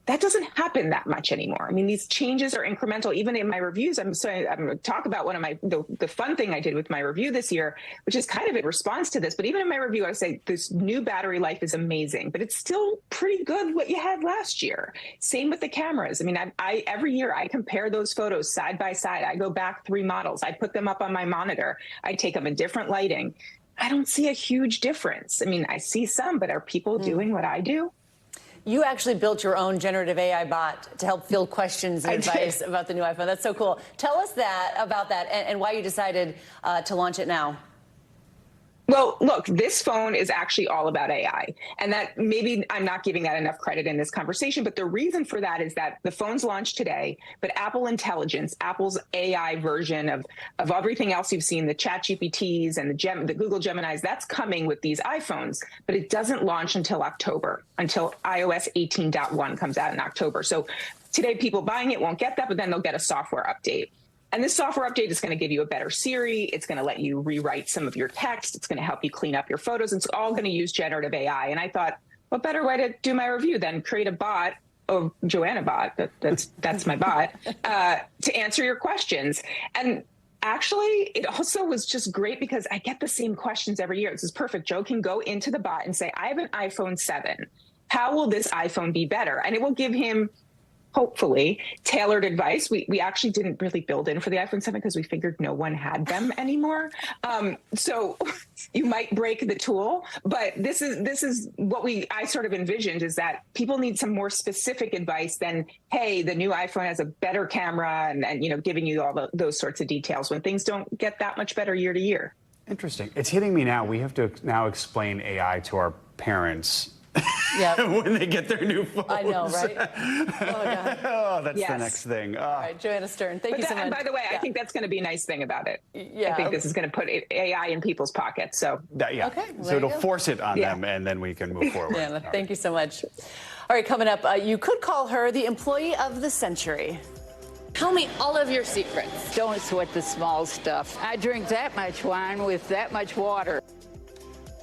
That doesn't happen that much anymore. I mean, these changes are incremental. Even in my reviews, I'm going to talk about one of the fun thing I did with my review this year, which is kind of in response to this. But even in my review, I say this new battery life is amazing, but it's still pretty good what you had last year. Same with the cameras. I mean, I every year I compare those photos side by side. I go back 3 models. I put them up on my monitor. I take them in different lighting. I don't see a huge difference. I mean, I see some, but are people doing what I do? You actually built your own generative AI bot to help field questions and advice about the new iPhone. That's so cool. Tell us about that and why you decided to launch it now. Well, look, this phone is actually all about AI. And that maybe I'm not giving that enough credit in this conversation, but the reason for that is that the phone's launched today, but Apple Intelligence, Apple's AI version of everything else you've seen, the ChatGPTs and the Google Geminis, that's coming with these iPhones, but it doesn't launch until October, until iOS 18.1 comes out in October. So today people buying it won't get that, but then they'll get a software update. And this software update is going to give you a better Siri. It's going to let you rewrite some of your text. It's going to help you clean up your photos. It's all going to use generative AI. And I thought, what better way to do my review than create a bot, Joanna bot, that's my bot, to answer your questions. And actually, it also was just great because I get the same questions every year. This is perfect. Joe can go into the bot and say, I have an iPhone 7. How will this iPhone be better? And it will give him, hopefully, tailored advice. We actually didn't really build in for the iPhone 7 because we figured no one had them anymore. So you might break the tool, but this is what I sort of envisioned, is that people need some more specific advice than, hey, the new iPhone has a better camera and giving you all those sorts of details when things don't get that much better year to year. Interesting. It's hitting me now. We have to now explain AI to our parents. Yeah. When they get their new phones. I know, right? Oh, God. Oh, that's Yes. the next thing. All right, Joanna Stern, thank you so much. And by the way, I think that's going to be a nice thing about it. Yeah. I think this is going to put AI in people's pockets. So yeah. Okay, well, So it'll there you go. force it on them, and then we can move forward. Yeah, thank you so much. All right, coming up, you could call her the employee of the century. Tell me all of your secrets. Don't sweat the small stuff. I drink that much wine with that much water.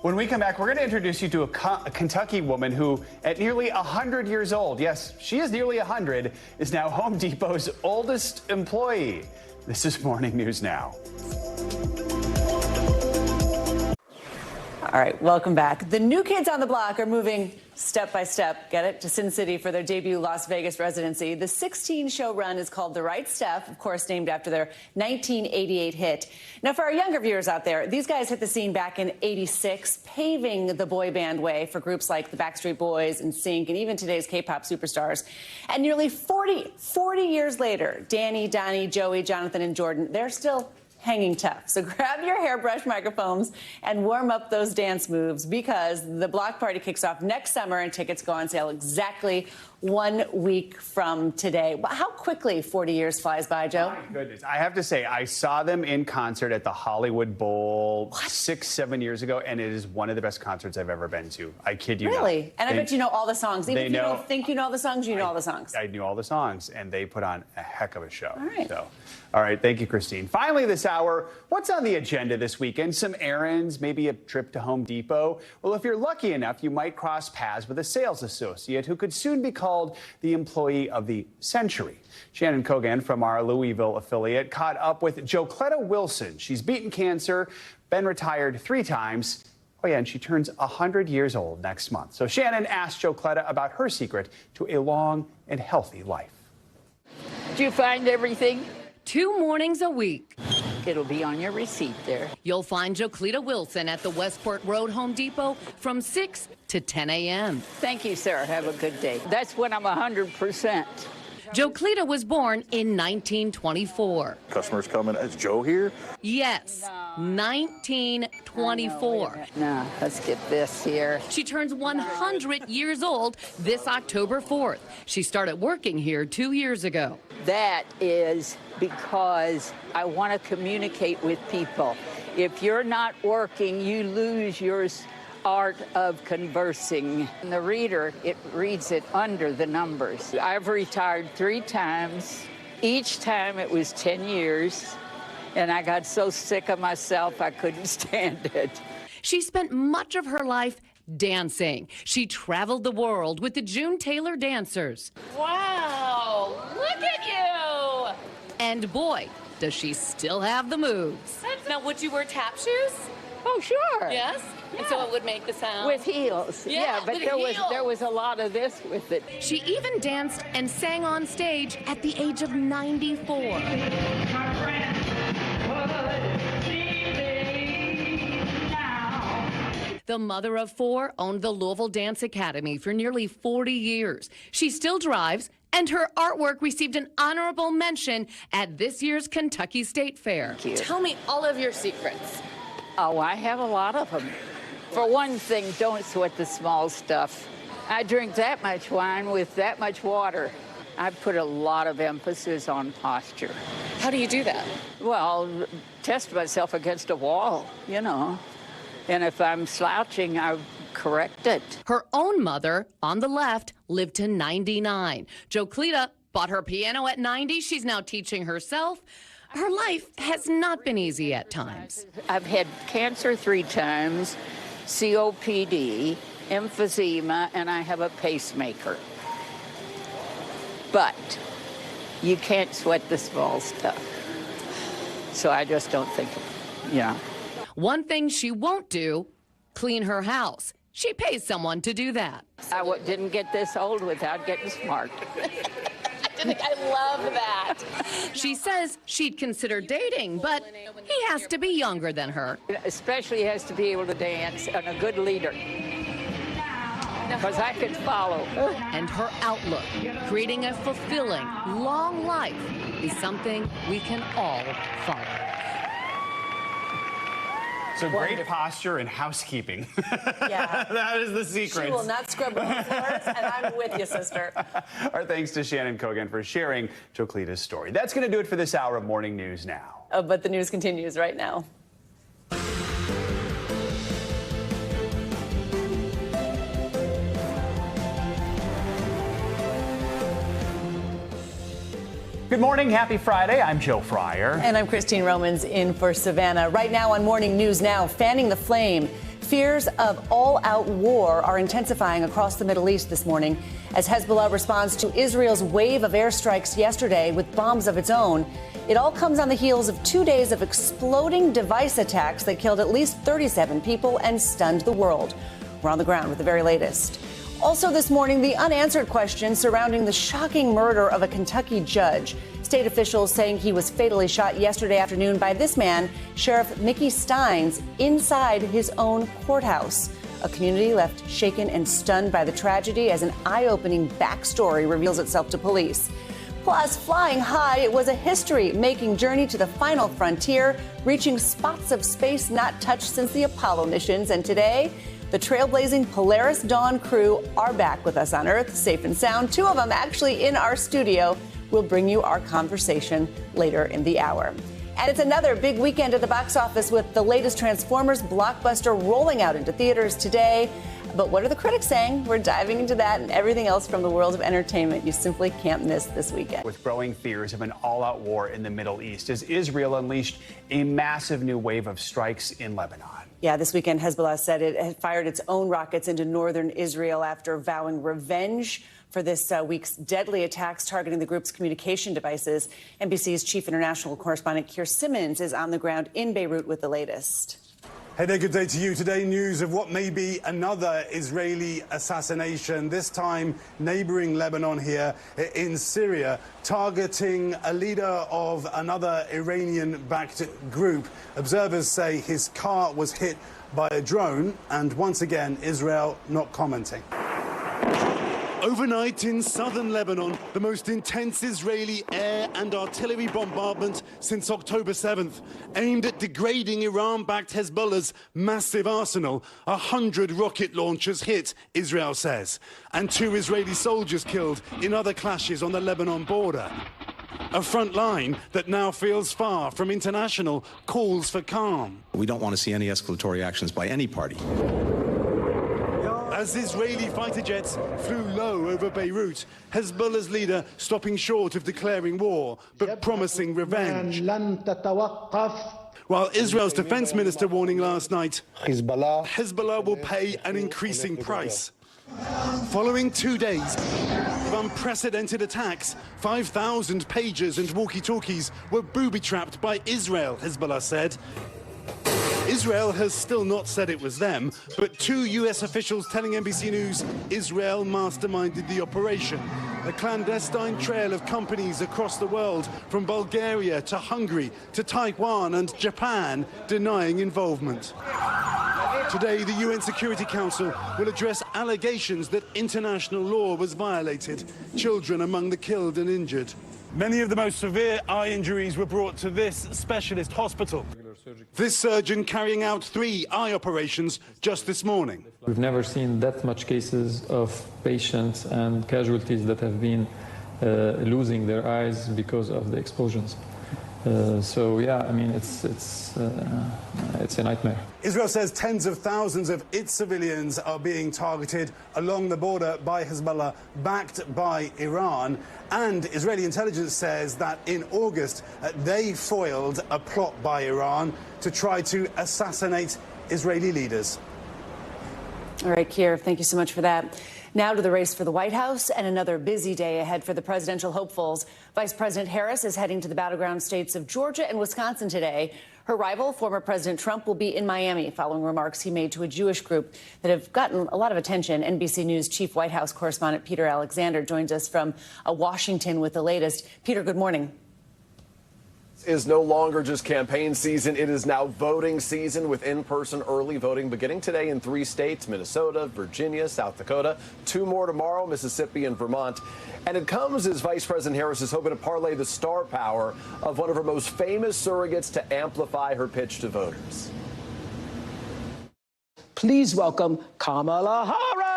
When we come back, we're going to introduce you to a Kentucky woman who, at nearly 100 years old, yes, she is nearly 100, is now Home Depot's oldest employee. This is Morning News Now. All right, welcome back. The new kids on the block are moving step by step, get it, to Sin City for their debut Las Vegas residency. The 16-show run is called The Right Stuff, of course, named after their 1988 hit. Now, for our younger viewers out there, these guys hit the scene back in '86, paving the boy band way for groups like the Backstreet Boys and Sync and even today's K-pop superstars. And nearly 40 years later, Danny, Donnie, Joey, Jonathan, and Jordan, they're still hanging tough. So grab your hairbrush microphones and warm up those dance moves, because the block party kicks off next summer and tickets go on sale exactly 1 week from today. How quickly 40 years flies by, Joe. My goodness. I have to say, I saw them in concert at the Hollywood Bowl 6-7 years ago, and it is one of the best concerts I've ever been to. I kid you not. Really? And I bet you know all the songs. Even if you don't think you know all the songs, you know all the songs. I knew all the songs, and they put on a heck of a show. All right. All right, thank you, Christine. Finally this hour, what's on the agenda this weekend? Some errands, maybe a trip to Home Depot? Well, if you're lucky enough, you might cross paths with a sales associate who could soon be called the employee of the century. Shannon Kogan from our Louisville affiliate caught up with Jocletta Wilson. She's beaten cancer, been retired 3 times. Oh, yeah, and she turns 100 years old next month. So Shannon asked Jocletta about her secret to a long and healthy life. Did you find everything? 2 mornings a week. It'll be on your receipt there. You'll find Jocletta Wilson at the Westport Road Home Depot from 6 to 10 a.m. Thank you, sir. Have a good day. That's when I'm 100%. Jocletta was born in 1924. Customers coming, is Joe here? Yes, 1924. No, let's get this here. She turns 100 years old this October 4th. She started working here 2 years ago. That is because I want to communicate with people. If you're not working, you lose your art of conversing. And the reader, it reads it under the numbers. I've retired 3 times. Each time it was 10 years. And I got so sick of myself, I couldn't stand it. She spent much of her life dancing. She traveled the world with the June Taylor Dancers. Wow, look at you! And boy, does she still have the moves. Now, would you wear tap shoes? Oh, sure. Yes? And so it would make the sound? With heels. Yeah, but with there was a lot of this with it. She even danced and sang on stage at the age of 94. The mother of 4 owned the Louisville Dance Academy for nearly 40 years. She still drives, and her artwork received an honorable mention at this year's Kentucky State Fair. Tell me all of your secrets. Oh, I have a lot of them. For one thing, don't sweat the small stuff. I drink that much wine with that much water. I put a lot of emphasis on posture. How do you do that? Well, test myself against a wall, you know. And if I'm slouching, I correct it. Her own mother, on the left, lived to 99. Jocletta Bought her piano at 90. She's now teaching herself. Her life has not been easy at times. I've had cancer 3 times, COPD, emphysema, and I have a pacemaker. But you can't sweat the small stuff. So I just don't think, One thing she won't do, clean her house. She pays someone to do that. I didn't get this old without getting smart. I love that. She says she'd consider dating, but he has to be younger than her. Especially has to be able to dance and a good leader. Because I can follow. And her outlook, creating a fulfilling, long life, is something we can all follow. So great posture and housekeeping. Yeah. That is the secret. She will not scrub her floors, and I'm with you, sister. Our thanks to Shannon Kogan for sharing Joclita's story. That's going to do it for this hour of Morning News Now. But the news continues right now. Good morning. Happy Friday. I'm Joe Fryer. And I'm Christine Romans in for Savannah. Right now on Morning News Now, fanning the flame. Fears of all-out war are intensifying across the Middle East this morning as Hezbollah responds to Israel's wave of airstrikes yesterday with bombs of its own. It all comes on the heels of 2 days of exploding device attacks that killed at least 37 people and stunned the world. We're on the ground with the very latest. Also this morning, the unanswered question surrounding the shocking murder of a Kentucky judge. State officials saying he was fatally shot yesterday afternoon by this man, Sheriff Mickey Steins, inside his own courthouse. A community left shaken and stunned by the tragedy as an eye-opening backstory reveals itself to police. Plus, flying high, it was a history-making journey to the final frontier, reaching spots of space not touched since the Apollo missions. And today, the trailblazing Polaris Dawn crew are back with us on Earth, safe and sound. 2 of them actually in our studio. We'll bring you our conversation later in the hour. And it's another big weekend at the box office with the latest Transformers blockbuster rolling out into theaters today. But what are the critics saying? We're diving into that and everything else from the world of entertainment you simply can't miss this weekend. With growing fears of an all-out war in the Middle East as Israel unleashed a massive new wave of strikes in Lebanon. Yeah, this weekend, Hezbollah said it had fired its own rockets into northern Israel after vowing revenge for this week's deadly attacks targeting the group's communication devices. NBC's chief international correspondent Keir Simmons is on the ground in Beirut with the latest. Hey there, good day to you. Today, news of what may be another Israeli assassination, this time neighboring Lebanon here in Syria, targeting a leader of another Iranian-backed group. Observers say his car was hit by a drone, and once again, Israel not commenting. Overnight in southern Lebanon, the most intense Israeli air and artillery bombardment since October 7th, aimed at degrading Iran-backed Hezbollah's massive arsenal. 100 rocket launchers hit, Israel says, and 2 Israeli soldiers killed in other clashes on the Lebanon border. A front line that now feels far from international calls for calm. We don't want to see any escalatory actions by any party. As Israeli fighter jets flew low over Beirut, Hezbollah's leader stopping short of declaring war, but promising revenge. While Israel's defense minister warning last night, Hezbollah will pay an increasing price. Following 2 days of unprecedented attacks, 5,000 pagers and walkie-talkies were booby-trapped by Israel, Hezbollah said. Israel has still not said it was them, but 2 U.S. officials telling NBC News Israel masterminded the operation. A clandestine trail of companies across the world, from Bulgaria to Hungary to Taiwan and Japan, denying involvement. Today, the UN Security Council will address allegations that international law was violated, children among the killed and injured. Many of the most severe eye injuries were brought to this specialist hospital. This surgeon carrying out 3 eye operations just this morning. We've never seen that much cases of patients and casualties that have been losing their eyes because of the explosions. So yeah, I mean, it's a nightmare. Israel says tens of thousands of its civilians are being targeted along the border by Hezbollah, backed by Iran. And Israeli intelligence says that in August, they foiled a plot by Iran to try to assassinate Israeli leaders. All right, Keir, thank you so much for that. Now to the race for the White House and another busy day ahead for the presidential hopefuls. Vice President Harris is heading to the battleground states of Georgia and Wisconsin today. Her rival, former President Trump, will be in Miami following remarks he made to a Jewish group that have gotten a lot of attention. NBC News chief White House correspondent Peter Alexander joins us from Washington with the latest. Peter, good morning. Is no longer just campaign season. It is now voting season with in-person early voting beginning today in 3 states, Minnesota, Virginia, South Dakota, 2 more tomorrow, Mississippi and Vermont. And it comes as Vice President Harris is hoping to parlay the star power of one of her most famous surrogates to amplify her pitch to voters. Please welcome Kamala Harris.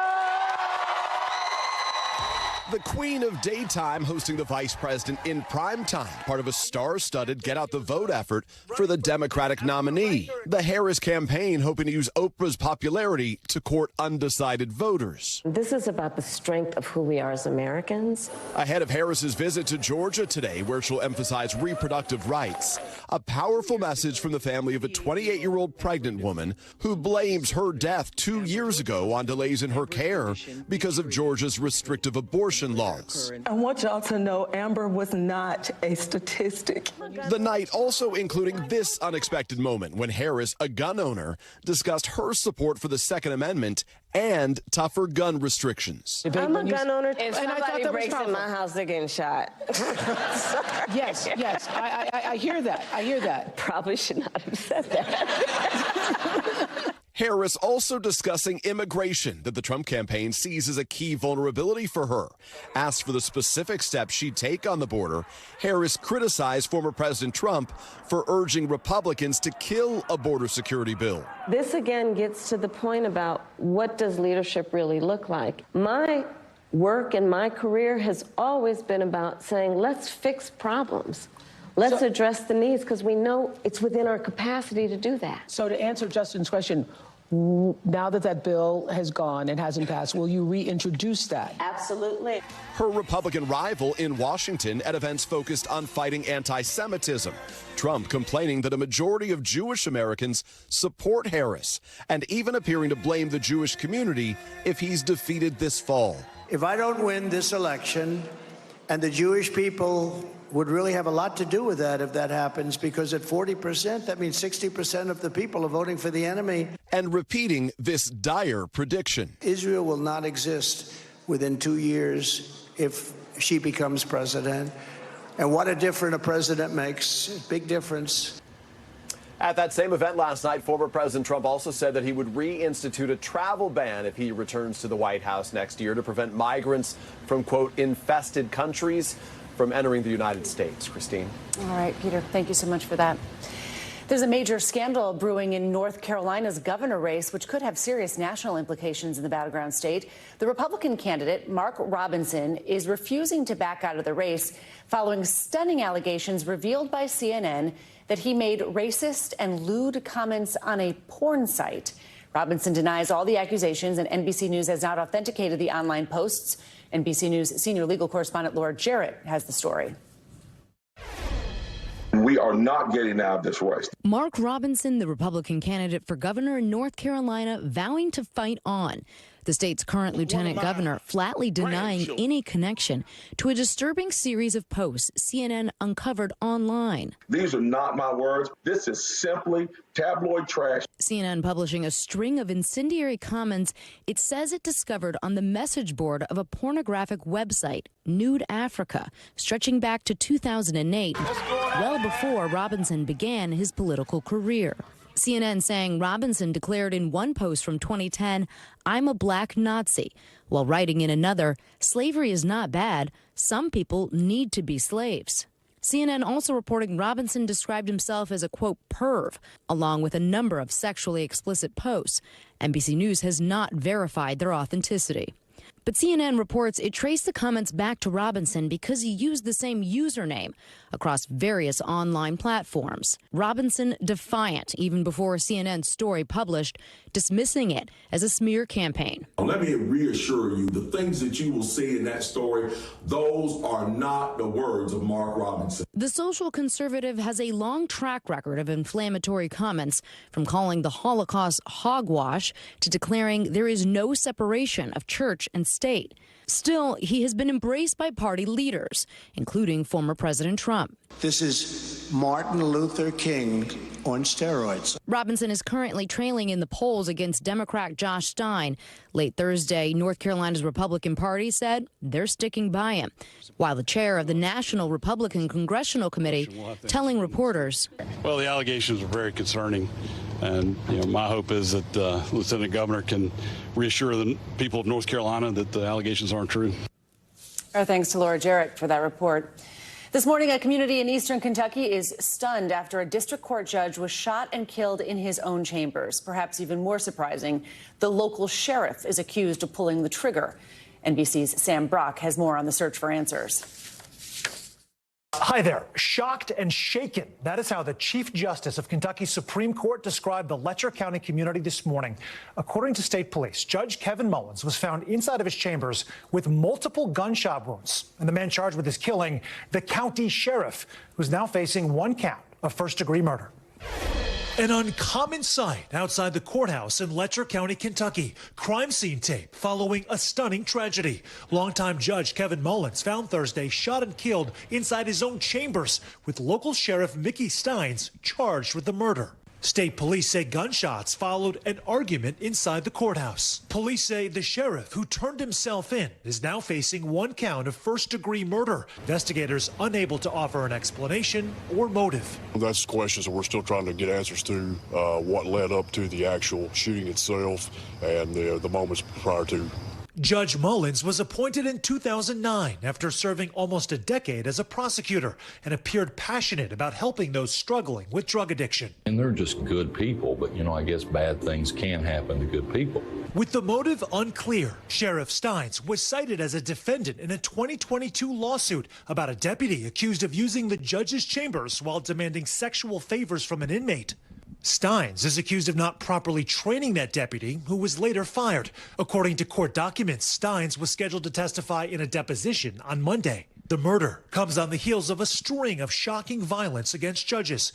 The queen of daytime hosting the vice president in prime time, part of a star-studded get-out-the-vote effort for the Democratic nominee. The Harris campaign hoping to use Oprah's popularity to court undecided voters. This is about the strength of who we are as Americans. Ahead of Harris's visit to Georgia today, where she'll emphasize reproductive rights, a powerful message from the family of a 28-year-old pregnant woman who blames her death 2 years ago on delays in her care because of Georgia's restrictive abortion laws. I want y'all to know Amber was not a statistic. The night also including this unexpected moment when Harris, a gun owner, discussed her support for the Second Amendment and tougher gun restrictions. I'm a gun owner, and I thought that breaks in my house, they're getting shot. Yes, I hear that. I hear that. Probably should not have said that. Harris also discussing immigration that the Trump campaign sees as a key vulnerability for her. Asked for the specific steps she'd take on the border, Harris criticized former President Trump for urging Republicans to kill a border security bill. This again gets to the point about what does leadership really look like. My work and my career has always been about saying, let's fix problems. Let's address the needs, because we know it's within our capacity to do that. So to answer Justin's question, now that that bill has gone and hasn't passed, will you reintroduce that? Absolutely. Her Republican rival in Washington at events focused on fighting anti-Semitism. Trump complaining that a majority of Jewish Americans support Harris and even appearing to blame the Jewish community if he's defeated this fall. If I don't win this election, and the Jewish people would really have a lot to do with that if that happens, because at 40%, that means 60% of the people are voting for the enemy. And repeating this dire prediction. Israel will not exist within 2 years if she becomes president. And what a difference a president makes, big difference. At that same event last night, former President Trump also said that he would reinstitute a travel ban if he returns to the White House next year to prevent migrants from, quote, infested countries from entering the United States. Christine. All right, Peter, thank you so much for that. There's a major scandal brewing in North Carolina's governor race, which could have serious national implications in the battleground state. The Republican candidate, Mark Robinson, is refusing to back out of the race following stunning allegations revealed by CNN that he made racist and lewd comments on a porn site. Robinson denies all the accusations, and NBC News has not authenticated the online posts. NBC News senior legal correspondent Laura Jarrett has the story. We are not getting out of this race. Mark Robinson, the Republican candidate for governor in North Carolina, vowing to fight on. The state's current lieutenant governor flatly denying any connection to a disturbing series of posts CNN uncovered online. These are not my words. This is simply tabloid trash. CNN publishing a string of incendiary comments it says it discovered on the message board of a pornographic website, Nude Africa, stretching back to 2008, well before Robinson began his political career. CNN saying Robinson declared in one post from 2010, "I'm a black Nazi," while writing in another, "Slavery is not bad. Some people need to be slaves." CNN also reporting Robinson described himself as a, quote, perv, along with a number of sexually explicit posts. NBC News has not verified their authenticity. But CNN reports it traced the comments back to Robinson because he used the same username across various online platforms. Robinson defiant even before CNN's story published, dismissing it as a smear campaign. Let me reassure you, the things that you will see in that story, those are not the words of Mark Robinson. The social conservative has a long track record of inflammatory comments, from calling the Holocaust hogwash to declaring there is no separation of church and state. Still, he has been embraced by party leaders, including former President Trump. This is Martin Luther King on steroids. Robinson is currently trailing in the polls against Democrat Josh Stein. Late Thursday, North Carolina's Republican Party said they're sticking by him, while the chair of the National Republican Congressional Committee telling reporters, well, the allegations are very concerning. And my hope is that the Lieutenant Governor can reassure the people of North Carolina that the allegations aren't true. Our thanks to Laura Jarrett for that report. This morning, a community in eastern Kentucky is stunned after a district court judge was shot and killed in his own chambers. Perhaps even more surprising, the local sheriff is accused of pulling the trigger. NBC's Sam Brock has more on the search for answers. Hi there. Shocked and shaken. That is how the Chief Justice of Kentucky's Supreme Court described the Letcher County community this morning. According to state police, Judge Kevin Mullins was found inside of his chambers with multiple gunshot wounds. And the man charged with his killing, the county sheriff, who's now facing one count of first-degree murder. An uncommon sight outside the courthouse in Letcher County, Kentucky. Crime scene tape following a stunning tragedy. Longtime Judge Kevin Mullins found Thursday shot and killed inside his own chambers, with local Sheriff Mickey Steins charged with the murder. State police say gunshots followed an argument inside the courthouse. Police say the sheriff, who turned himself in, is now facing one count of first-degree murder. Investigators unable to offer an explanation or motive. That's questions that we're still trying to get answers to, what led up to the actual shooting itself and the moments prior to. Judge Mullins was appointed in 2009 after serving almost a decade as a prosecutor and appeared passionate about helping those struggling with drug addiction. And they're just good people, but, I guess bad things can happen to good people. With the motive unclear, Sheriff Steins was cited as a defendant in a 2022 lawsuit about a deputy accused of using the judge's chambers while demanding sexual favors from an inmate. Steins is accused of not properly training that deputy, who was later fired. According to court documents, Steins was scheduled to testify in a deposition on Monday. The murder comes on the heels of a string of shocking violence against judges.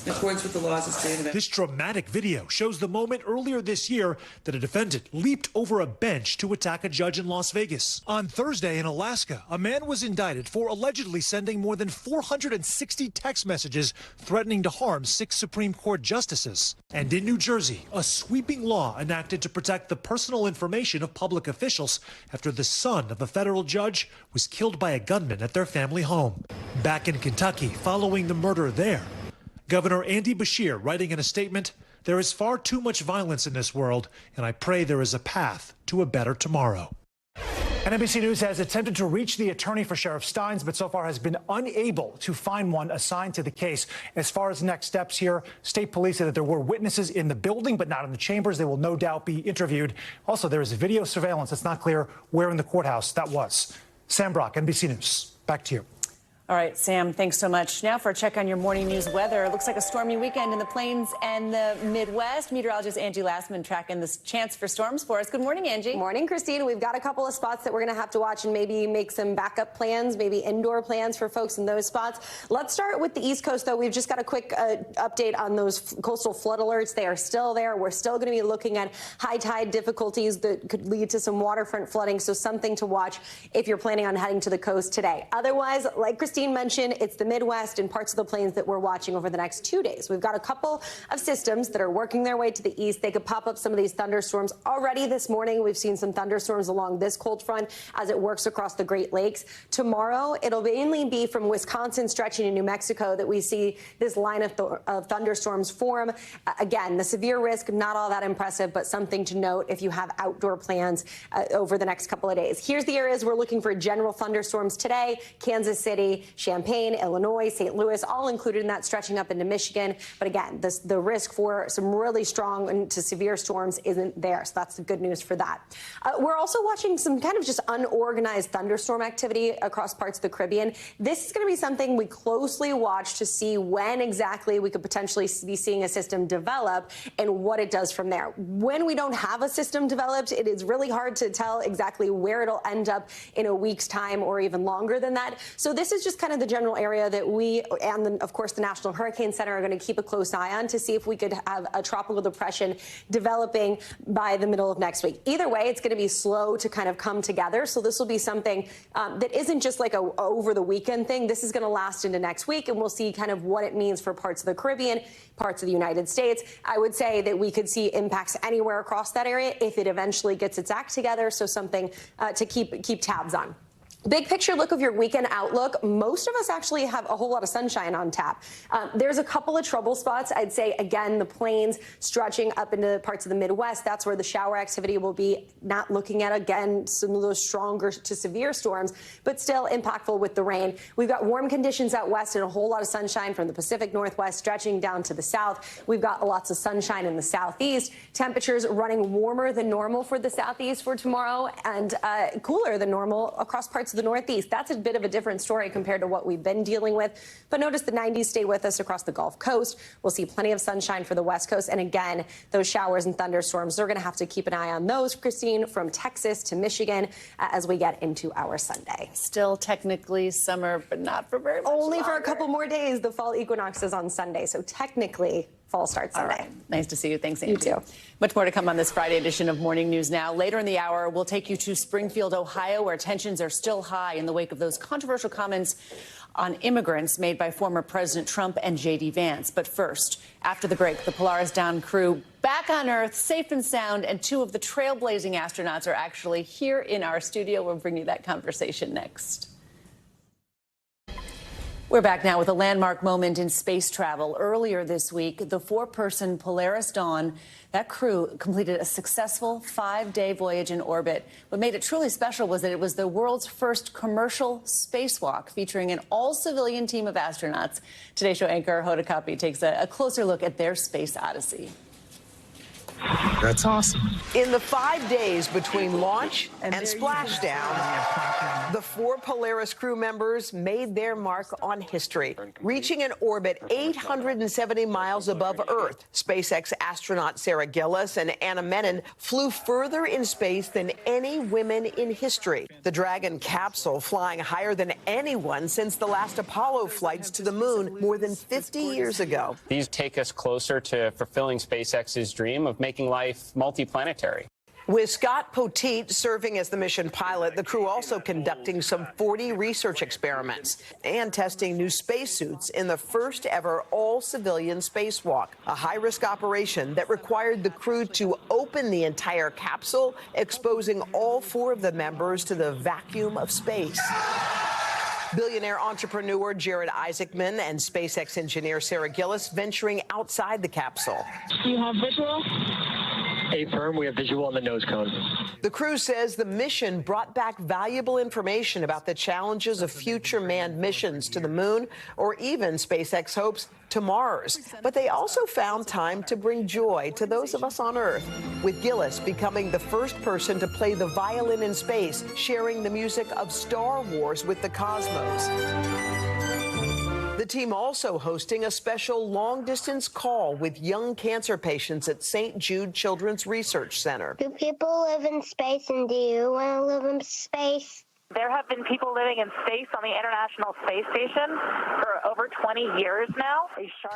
In accordance with the laws of the state of This dramatic video shows the moment earlier this year that a defendant leaped over a bench to attack a judge in Las Vegas. On Thursday in Alaska, a man was indicted for allegedly sending more than 460 text messages threatening to harm 6 Supreme Court justices. And in New Jersey, a sweeping law enacted to protect the personal information of public officials after the son of a federal judge was killed by a gunman at their family home. Back in Kentucky, following the murder there, Governor Andy Beshear writing in a statement, "There is far too much violence in this world, and I pray there is a path to a better tomorrow." And NBC News has attempted to reach the attorney for Sheriff Steins, but so far has been unable to find one assigned to the case. As far as next steps here, state police say that there were witnesses in the building, but not in the chambers. They will no doubt be interviewed. Also, there is video surveillance. It's not clear where in the courthouse that was. Sam Brock, NBC News. Back to you. All right, Sam, thanks so much. Now for a check on your morning news weather. It looks like a stormy weekend in the plains and the Midwest. Meteorologist Angie Lastman tracking this chance for storms for us. Good morning, Angie. Good morning, Christine. We've got a couple of spots that we're going to have to watch and maybe make some backup plans, maybe indoor plans for folks in those spots. Let's start with the East Coast, though. We've just got a quick update on those coastal flood alerts. They are still there. We're still going to be looking at high tide difficulties that could lead to some waterfront flooding, so something to watch if you're planning on heading to the coast today. Otherwise, like Christine mentioned, it's the Midwest and parts of the plains that we're watching over the next 2 days. We've got a couple of systems that are working their way to the east. They could pop up some of these thunderstorms already this morning. We've seen some thunderstorms along this cold front as it works across the Great Lakes. Tomorrow, it'll mainly be from Wisconsin stretching to New Mexico that we see this line of thunderstorms form. Again, the severe risk, not all that impressive, but something to note if you have outdoor plans over the next couple of days. Here's the areas we're looking for general thunderstorms today: Kansas City, Champaign, Illinois, St. Louis, all included in that, stretching up into Michigan. But again, the risk for some really strong to severe storms isn't there. So that's the good news for that. We're also watching some kind of just unorganized thunderstorm activity across parts of the Caribbean. This is going to be something we closely watch to see when exactly we could potentially be seeing a system develop and what it does from there. When we don't have a system developed, it is really hard to tell exactly where it'll end up in a week's time or even longer than that. So this is just kind of the general area that we and then, of course, the National Hurricane Center are going to keep a close eye on to see if we could have a tropical depression developing by the middle of next week. Either way, it's going to be slow to kind of come together. So this will be something that isn't just like a over the weekend thing. This is going to last into next week, and we'll see kind of what it means for parts of the Caribbean, parts of the United States. I would say that we could see impacts anywhere across that area if it eventually gets its act together. So something to keep tabs on. Big picture look of your weekend outlook. Most of us actually have a whole lot of sunshine on tap. There's a couple of trouble spots. I'd say, again, the plains stretching up into parts of the Midwest. That's where the shower activity will be. Not looking at, again, some of those stronger to severe storms, but still impactful with the rain. We've got warm conditions out west and a whole lot of sunshine from the Pacific Northwest stretching down to the south. We've got lots of sunshine in the southeast. Temperatures running warmer than normal for the southeast for tomorrow and cooler than normal across parts of the Northeast. That's a bit of a different story compared to what we've been dealing with. But notice the 90s stay with us across the Gulf Coast. We'll see plenty of sunshine for the West Coast. And again, those showers and thunderstorms, they're going to have to keep an eye on those, Christine, from Texas to Michigan as we get into our Sunday. Still technically summer, but not for very much Only longer. for a couple more days. The fall equinox is on Sunday. So technically, fall starts Sunday. Right. Nice to see you. Thanks, Angie. You too. Much more to come on this Friday edition of Morning News Now. Later in the hour, we'll take you to Springfield, Ohio, where tensions are still high in the wake of those controversial comments on immigrants made by former President Trump and J.D. Vance. But first, after the break, the Polaris Dawn crew back on Earth, safe and sound, and two of the trailblazing astronauts are actually here in our studio. We'll bring you that conversation next. We're back now with a landmark moment in space travel. Earlier this week, the four-person Polaris Dawn, that crew completed a successful 5-day voyage in orbit. What made it truly special was that it was the world's first commercial spacewalk featuring an all-civilian team of astronauts. Today's show anchor Hoda Kotb takes a closer look at their space odyssey. That's awesome. In the 5 days between launch and splashdown, the four Polaris crew members made their mark on history, reaching an orbit 870 miles above Earth. SpaceX astronaut Sarah Gillis and Anna Menon flew further in space than any women in history. The Dragon capsule flying higher than anyone since the last Apollo flights to the moon more than 50 years ago. These take us closer to fulfilling SpaceX's dream of making life multiplanetary. With Scott Poteet serving as the mission pilot, the crew also conducting some 40 research experiments and testing new spacesuits in the first ever all-civilian spacewalk, a high-risk operation that required the crew to open the entire capsule, exposing all four of the members to the vacuum of space. Billionaire entrepreneur Jared Isaacman and SpaceX engineer Sarah Gillis venturing outside the capsule. Do you have visual? Affirm, we have visual on the nose cone. The crew says the mission brought back valuable information about the challenges of future manned missions to the moon or even SpaceX hopes to Mars. But they also found time to bring joy to those of us on Earth, with Gillis becoming the first person to play the violin in space, sharing the music of Star Wars with the cosmos. The team also hosting a special long-distance call with young cancer patients at St. Jude Children's Research Center. Do people live in space, and do you want to live in space? There have been people living in space on the International Space Station for over 20 years now.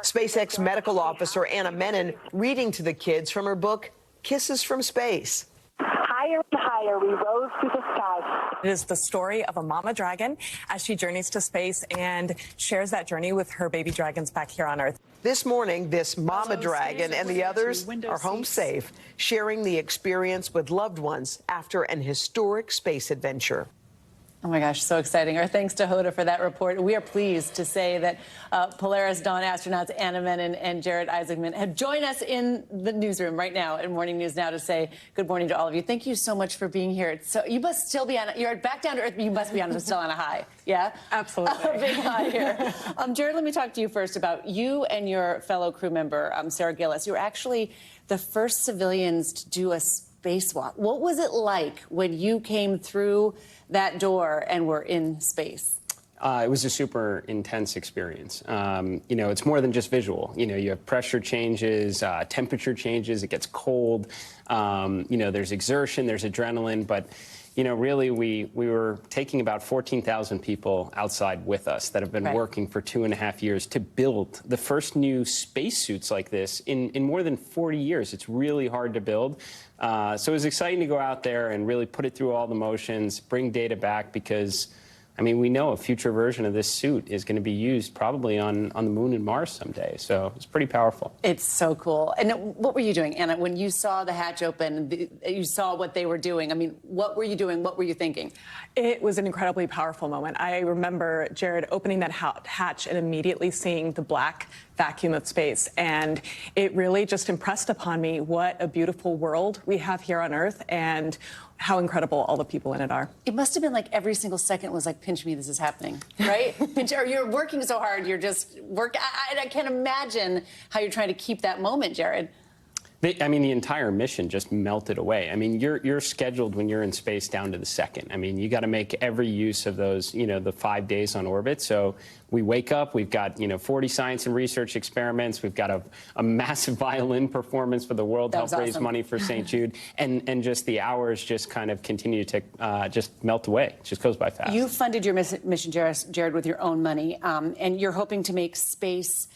SpaceX medical officer Anna Menon reading to the kids from her book, Kisses from Space. Higher and higher, we rose to the sky. It is the story of a mama dragon as she journeys to space and shares that journey with her baby dragons back here on Earth. This morning, this mama dragon and the others are home safe, sharing the experience with loved ones after an historic space adventure. Oh my gosh, so exciting. Our thanks to Hoda for that report. We are pleased to say that Polaris Dawn astronauts Anna Menon and Jared Isaacman have joined us in the newsroom right now in Morning News Now to say good morning to all of you. Thank you so much for being here. So you must still be on, you're back down to earth, but you must be on, still on a high. Yeah? Absolutely. A big high here. Jared, let me talk to you first about you and your fellow crew member, Sarah Gillis. You were actually the first civilians to do a spacewalk. What was it like when you came through that door and were in space? It was a super intense experience. You know, it's more than just visual. You know, you have pressure changes, temperature changes, it gets cold. You know, there's exertion, there's adrenaline, but you know, really, we were taking about 14,000 people outside with us that have been working for 2.5 years to build the first new spacesuits like this in more than 40 years. It's really hard to build. So it was exciting to go out there and really put it through all the motions, bring data back, because I mean, we know a future version of this suit is going to be used probably on the moon and Mars someday. So it's pretty powerful. It's so cool. And what were you doing, Anna, when you saw the hatch open, you saw what they were doing? I mean, what were you doing? What were you thinking? It was an incredibly powerful moment. I remember Jared opening that hatch and immediately seeing the black vacuum of space. And it really just impressed upon me what a beautiful world we have here on Earth and how incredible all the people in it are. It must have been like every single second was like, pinch me, this is happening, right? Pinch, or you're working so hard, you're just I can't imagine how you're trying to keep that moment, Jared. I mean, the entire mission just melted away. I mean, you're scheduled when you're in space down to the second. I mean, you got to make every use of those, you know, the 5 days on orbit. So we wake up, we've got, you know, 40 science and research experiments. We've got a massive violin performance for the world to help raise money for St. Jude. And just the hours just kind of continue to just melt away. It just goes by fast. You funded your mission, Jared, with your own money, and you're hoping to make space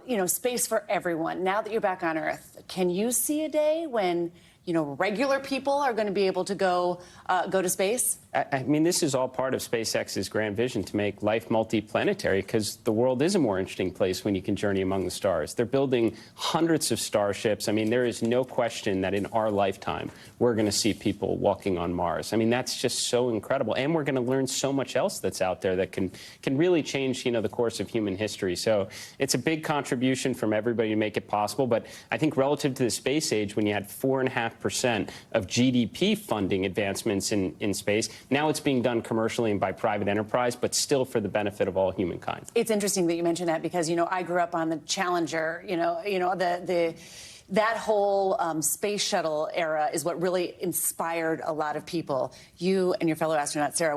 you know, space for everyone. Now that you're back on Earth, can you see a day when, you know, regular people are going to be able to go to space? I mean, this is all part of SpaceX's grand vision to make life multiplanetary, because the world is a more interesting place when you can journey among the stars. They're building hundreds of starships. I mean, there is no question that in our lifetime, we're going to see people walking on Mars. I mean, that's just so incredible. And we're going to learn so much else that's out there that can really change, you know, the course of human history. So it's a big contribution from everybody to make it possible. But I think relative to the space age, when you had 4.5% of GDP funding advancements in space, now it's being done commercially and by private enterprise, but still for the benefit of all humankind. It's interesting that you mentioned that, because, you know, I grew up on the Challenger, that whole space shuttle era is what really inspired a lot of people. You and your fellow astronaut, Sarah,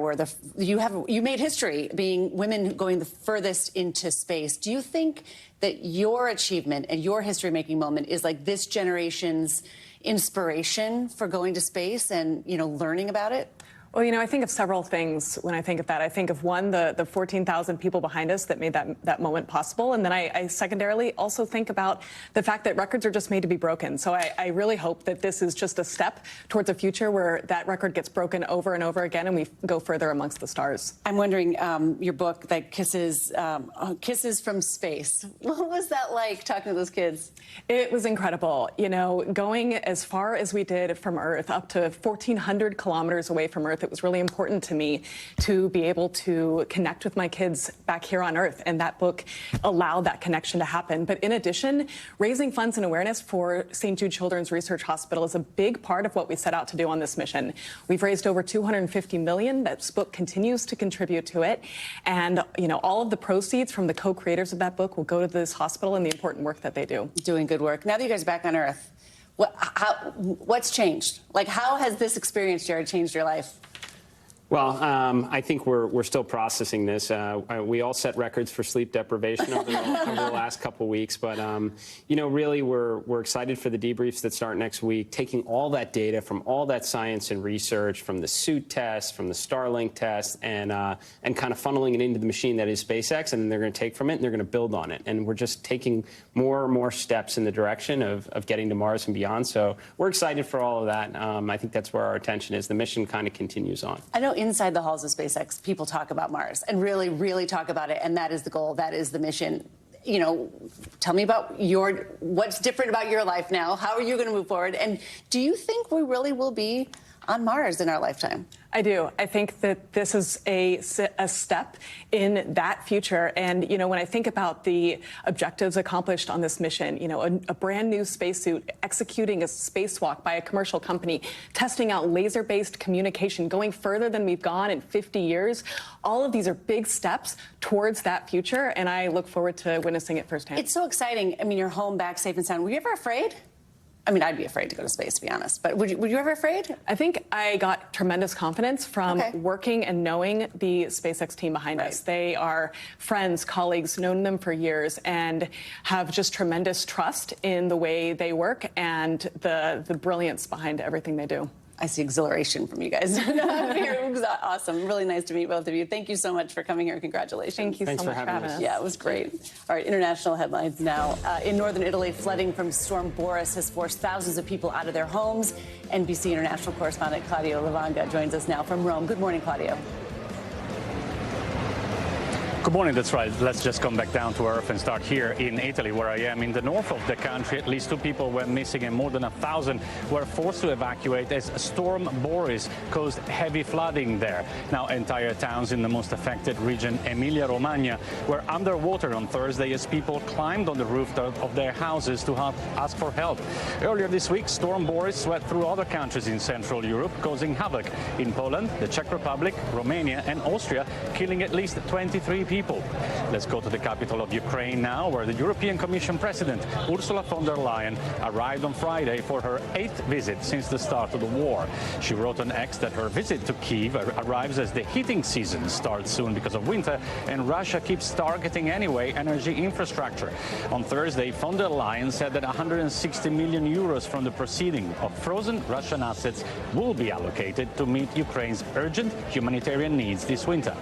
you made history being women going the furthest into space. Do you think that your achievement and your history-making moment is like this generation's inspiration for going to space and, you know, learning about it? Well, you know, I think of several things when I think of that. I think of one, the 14,000 people behind us that made that moment possible. And then I secondarily also think about the fact that records are just made to be broken. So I really hope that this is just a step towards a future where that record gets broken over and over again and we go further amongst the stars. I'm wondering, your book that Kisses from Space, what was that like talking to those kids? It was incredible. You know, going as far as we did from Earth, up to 1,400 kilometers away from Earth, it was really important to me to be able to connect with my kids back here on Earth, and that book allowed that connection to happen. But in addition, raising funds and awareness for St. Jude Children's Research Hospital is a big part of what we set out to do on this mission. We've raised over $250 million. This book continues to contribute to it. And, you know, all of the proceeds from the co-creators of that book will go to this hospital and the important work that they do. Doing good work. Now that you guys are back on Earth, what's changed? Like, how has this experience, Jared, changed your life? Well, I think we're still processing this. We all set records for sleep deprivation over the last couple weeks, but you know, really we're excited for the debriefs that start next week, taking all that data from all that science and research, from the suit test, from the Starlink test, and kind of funneling it into the machine that is SpaceX, and then they're going to take from it and they're going to build on it. And we're just taking more and more steps in the direction of getting to Mars and beyond. So we're excited for all of that. I think that's where our attention is. The mission kind of continues on. I know inside the halls of SpaceX, people talk about Mars and really, really talk about it. And that is the goal. That is the mission. You know, tell me about what's different about your life now. How are you going to move forward? And do you think we really will be on Mars in our lifetime. I do. I think that this is a step in that future. And, you know, when I think about the objectives accomplished on this mission, you know, a brand new spacesuit, executing a spacewalk by a commercial company, testing out laser-based communication, going further than we've gone in 50 years. All of these are big steps towards that future, and I look forward to witnessing it firsthand. It's so exciting. I mean, you're home back safe and sound. Were you ever afraid? I mean, I'd be afraid to go to space, to be honest. But were you ever afraid? I think I got tremendous confidence from working and knowing the SpaceX team behind us. They are friends, colleagues, known them for years, and have just tremendous trust in the way they work and the brilliance behind everything they do. I see exhilaration from you guys. Awesome. Really nice to meet both of you. Thank you so much for coming here. Congratulations. Thank you so much for having us. Yeah, it was great. All right, international headlines now. In northern Italy, flooding from Storm Boris has forced thousands of people out of their homes. NBC international correspondent Claudio Lavanga joins us now from Rome. Good morning, Claudio. Good morning, that's right. Let's just come back down to earth and start here in Italy, where I am. In the north of the country, at least 2 people were missing and more than 1,000 were forced to evacuate as Storm Boris caused heavy flooding there. Now, entire towns in the most affected region, Emilia-Romagna, were underwater on Thursday as people climbed on the roof of their houses to ask for help. Earlier this week, Storm Boris swept through other countries in Central Europe, causing havoc in Poland, the Czech Republic, Romania and Austria, killing at least 23 people. Let's go to the capital of Ukraine now, where the European Commission President Ursula von der Leyen arrived on Friday for her 8th visit since the start of the war. She wrote on X that her visit to Kyiv arrives as the heating season starts soon because of winter, and Russia keeps targeting anyway energy infrastructure. On Thursday, von der Leyen said that 160 million euros from the proceeding of frozen Russian assets will be allocated to meet Ukraine's urgent humanitarian needs this winter.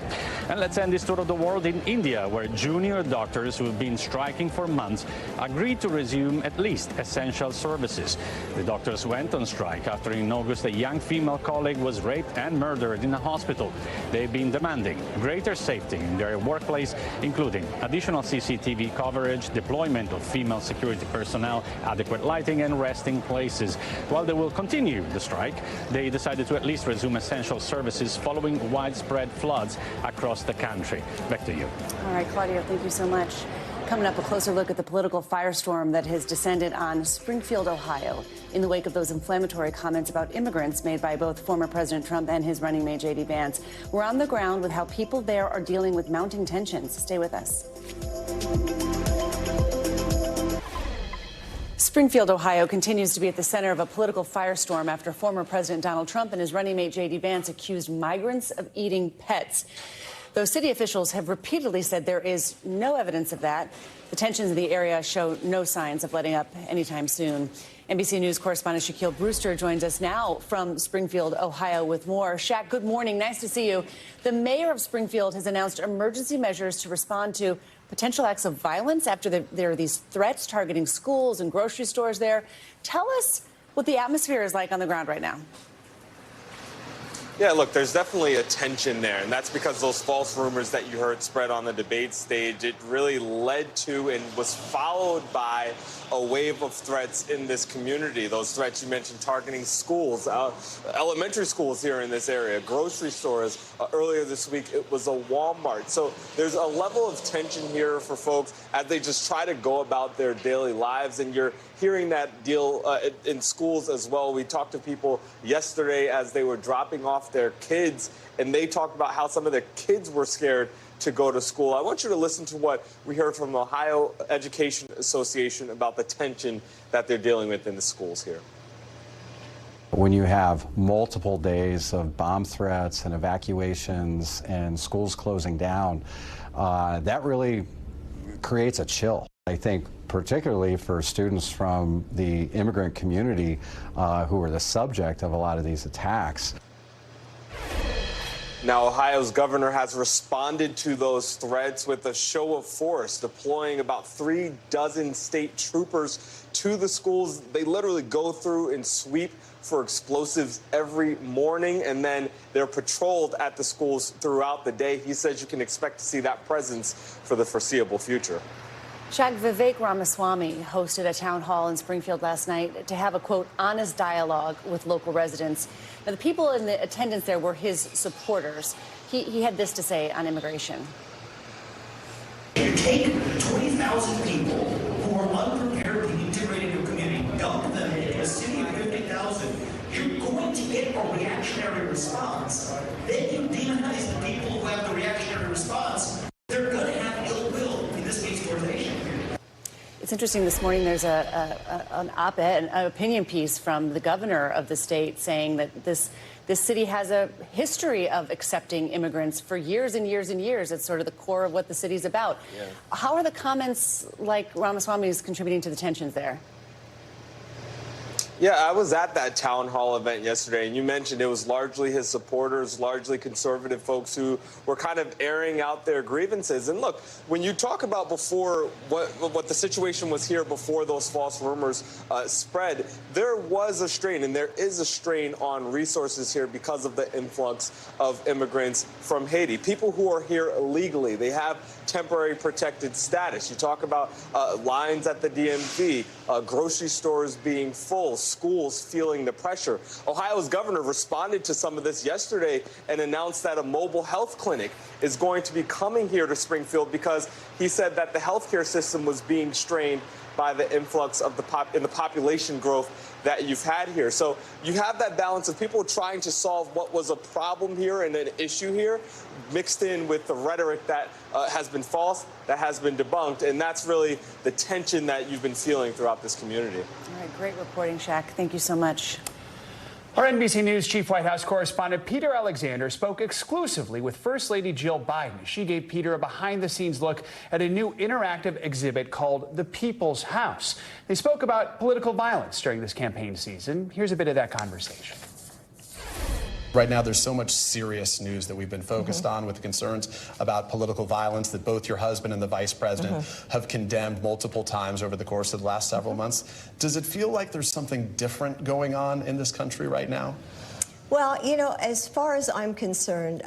And let's end this tour of the world in India, where junior doctors who have been striking for months agreed to resume at least essential services. The doctors went on strike after in August a young female colleague was raped and murdered in a hospital. They've been demanding greater safety in their workplace, including additional CCTV coverage, deployment of female security personnel, adequate lighting and resting places. While they will continue the strike, they decided to at least resume essential services following widespread floods across the country. Back to you. All right, Claudio, thank you so much. Coming up, a closer look at the political firestorm that has descended on Springfield, Ohio, in the wake of those inflammatory comments about immigrants made by both former President Trump and his running mate, J.D. Vance. We're on the ground with how people there are dealing with mounting tensions. Stay with us. Springfield, Ohio continues to be at the center of a political firestorm after former President Donald Trump and his running mate, J.D. Vance, accused migrants of eating pets. Though city officials have repeatedly said there is no evidence of that, the tensions in the area show no signs of letting up anytime soon. NBC News correspondent Shaquille Brewster joins us now from Springfield, Ohio, with more. Shaq, good morning. Nice to see you. The mayor of Springfield has announced emergency measures to respond to potential acts of violence after there are these threats targeting schools and grocery stores there. Tell us what the atmosphere is like on the ground right now. Yeah, look, there's definitely a tension there, and that's because those false rumors that you heard spread on the debate stage, it really led to and was followed by a wave of threats in this community. Those threats you mentioned targeting schools, elementary schools here in this area, grocery stores. Earlier this week, it was a Walmart. So there's a level of tension here for folks as they just try to go about their daily lives, and you're hearing that deal in schools as well. We talked to people yesterday as they were dropping off their kids, and they talked about how some of their kids were scared to go to school. I want you to listen to what we heard from the Ohio Education Association about the tension that they're dealing with in the schools here. When you have multiple days of bomb threats and evacuations and schools closing down, that really creates a chill. I think particularly for students from the immigrant community who are the subject of a lot of these attacks. Now, Ohio's governor has responded to those threats with a show of force, deploying about 36 state troopers to the schools. They literally go through and sweep for explosives every morning, and then they're patrolled at the schools throughout the day. He says you can expect to see that presence for the foreseeable future. Shaq, Vivek Ramaswamy hosted a town hall in Springfield last night to have a, quote, honest dialogue with local residents. Now, the people in the attendance there were his supporters. He had this to say on immigration. You take 20,000 people who are unprepared to integrate into a community, dump them into a city of 50,000, you're going to get a reactionary response. Then you demonize the people who have the reactionary response. They're going to have ill will, in this case, towards Asian. It's interesting, this morning there's an op-ed, an opinion piece from the governor of the state saying that this city has a history of accepting immigrants for years and years and years. It's sort of the core of what the city's about. Yeah. How are the comments like Ramaswamy's contributing to the tensions there? Yeah, I was at that town hall event yesterday, and you mentioned it was largely his supporters, largely conservative folks who were kind of airing out their grievances. And look, when you talk about before what the situation was here before those false rumors spread, there was a strain, and there is a strain on resources here because of the influx of immigrants from Haiti. People who are here illegally, they have temporary protected status. You talk about lines at the DMV, grocery stores being full, schools feeling the pressure. Ohio's governor responded to some of this yesterday and announced that a mobile health clinic is going to be coming here to Springfield because he said that the healthcare system was being strained by the influx of the population growth that you've had here. So you have that balance of people trying to solve what was a problem here and an issue here, mixed in with the rhetoric that has been false, that has been debunked, and that's really the tension that you've been feeling throughout this community. All right, great reporting, Shaq. Thank you so much. Our NBC News chief White House correspondent Peter Alexander spoke exclusively with First Lady Jill Biden. She gave Peter a behind-the-scenes look at a new interactive exhibit called The People's House. They spoke about political violence during this campaign season. Here's a bit of that conversation. Right now, there's so much serious news that we've been focused on with the concerns about political violence that both your husband and the vice president have condemned multiple times over the course of the last several months. Does it feel like there's something different going on in this country right now? Well, you know, as far as I'm concerned,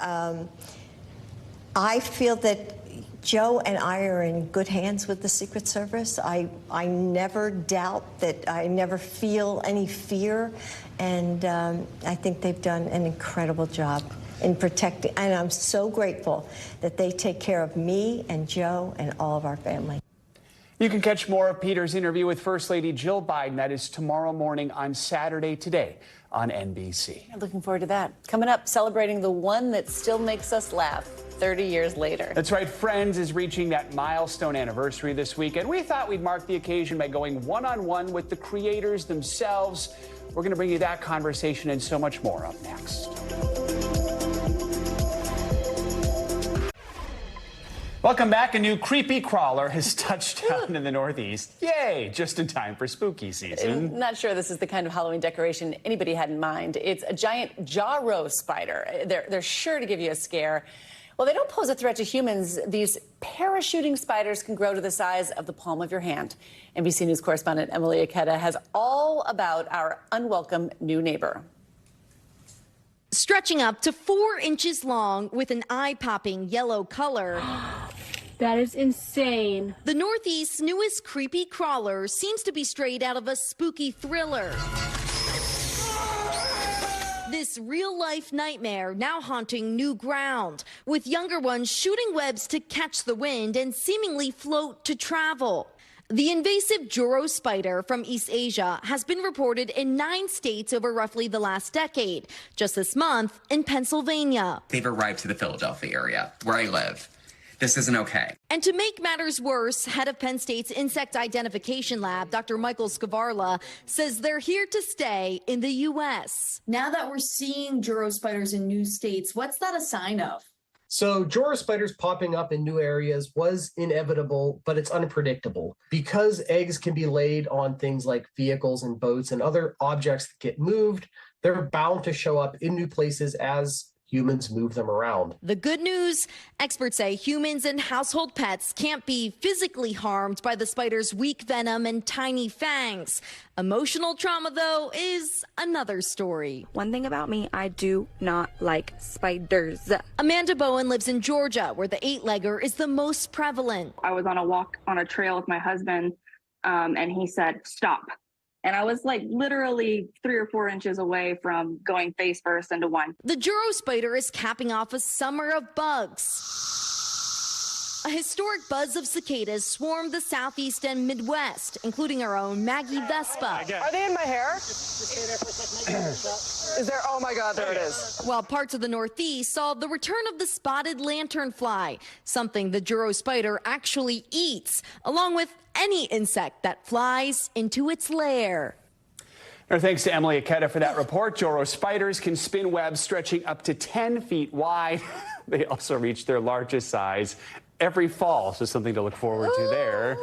I feel that Joe and I are in good hands with the Secret Service. I never doubt that. I never feel any fear. And I think they've done an incredible job in protecting. And I'm so grateful that they take care of me and Joe and all of our family. You can catch more of Peter's interview with First Lady Jill Biden. That is tomorrow morning on Saturday Today on NBC. I'm looking forward to that. Coming up, celebrating the one that still makes us laugh 30 years later. That's right. Friends is reaching that milestone anniversary this week, and we thought we'd mark the occasion by going one-on-one with the creators themselves. We're going to bring you that conversation and so much more up next. Welcome back. A new creepy crawler has touched down in the Northeast. Yay! Just in time for spooky season. I'm not sure this is the kind of Halloween decoration anybody had in mind. It's a giant Joro spider. They're sure to give you a scare. Well, they don't pose a threat to humans. These parachuting spiders can grow to the size of the palm of your hand. NBC News correspondent Emily Aketa has all about our unwelcome new neighbor. Stretching up to 4 inches long with an eye-popping yellow color. That is insane. The Northeast's newest creepy crawler seems to be straight out of a spooky thriller. This real-life nightmare now haunting new ground, with younger ones shooting webs to catch the wind and seemingly float to travel. The invasive Joro spider from East Asia has been reported in 9 states over roughly the last decade. Just this month in Pennsylvania. They've arrived to the Philadelphia area, where I live. This isn't okay. And to make matters worse, head of Penn State's Insect Identification Lab, Dr. Michael Scavarla, says they're here to stay in the U.S. Now that we're seeing Joro spiders in new states, what's that a sign of? So Joro spiders popping up in new areas was inevitable, but it's unpredictable. Because eggs can be laid on things like vehicles and boats and other objects that get moved, they're bound to show up in new places as humans move them around. The good news, experts say humans and household pets can't be physically harmed by the spider's weak venom and tiny fangs. Emotional trauma, though, is another story. One thing about me, I do not like spiders. Amanda Bowen lives in Georgia, where the eight-legger is the most prevalent. I was on a walk on a trail with my husband, and he said, "Stop." And I was like literally 3 or 4 inches away from going face first into one. The Joro spider is capping off a summer of bugs. A historic buzz of cicadas swarmed the southeast and Midwest, including our own Maggie Vespa. Are they in my hair? Is there? Oh my God, there it is. While parts of the Northeast saw the return of the spotted lanternfly, something the Joro spider actually eats, along with any insect that flies into its lair. Our thanks to Emily Aketa for that report. Joro spiders can spin webs stretching up to 10 feet wide. They also reach their largest size every fall, so something to look forward to there.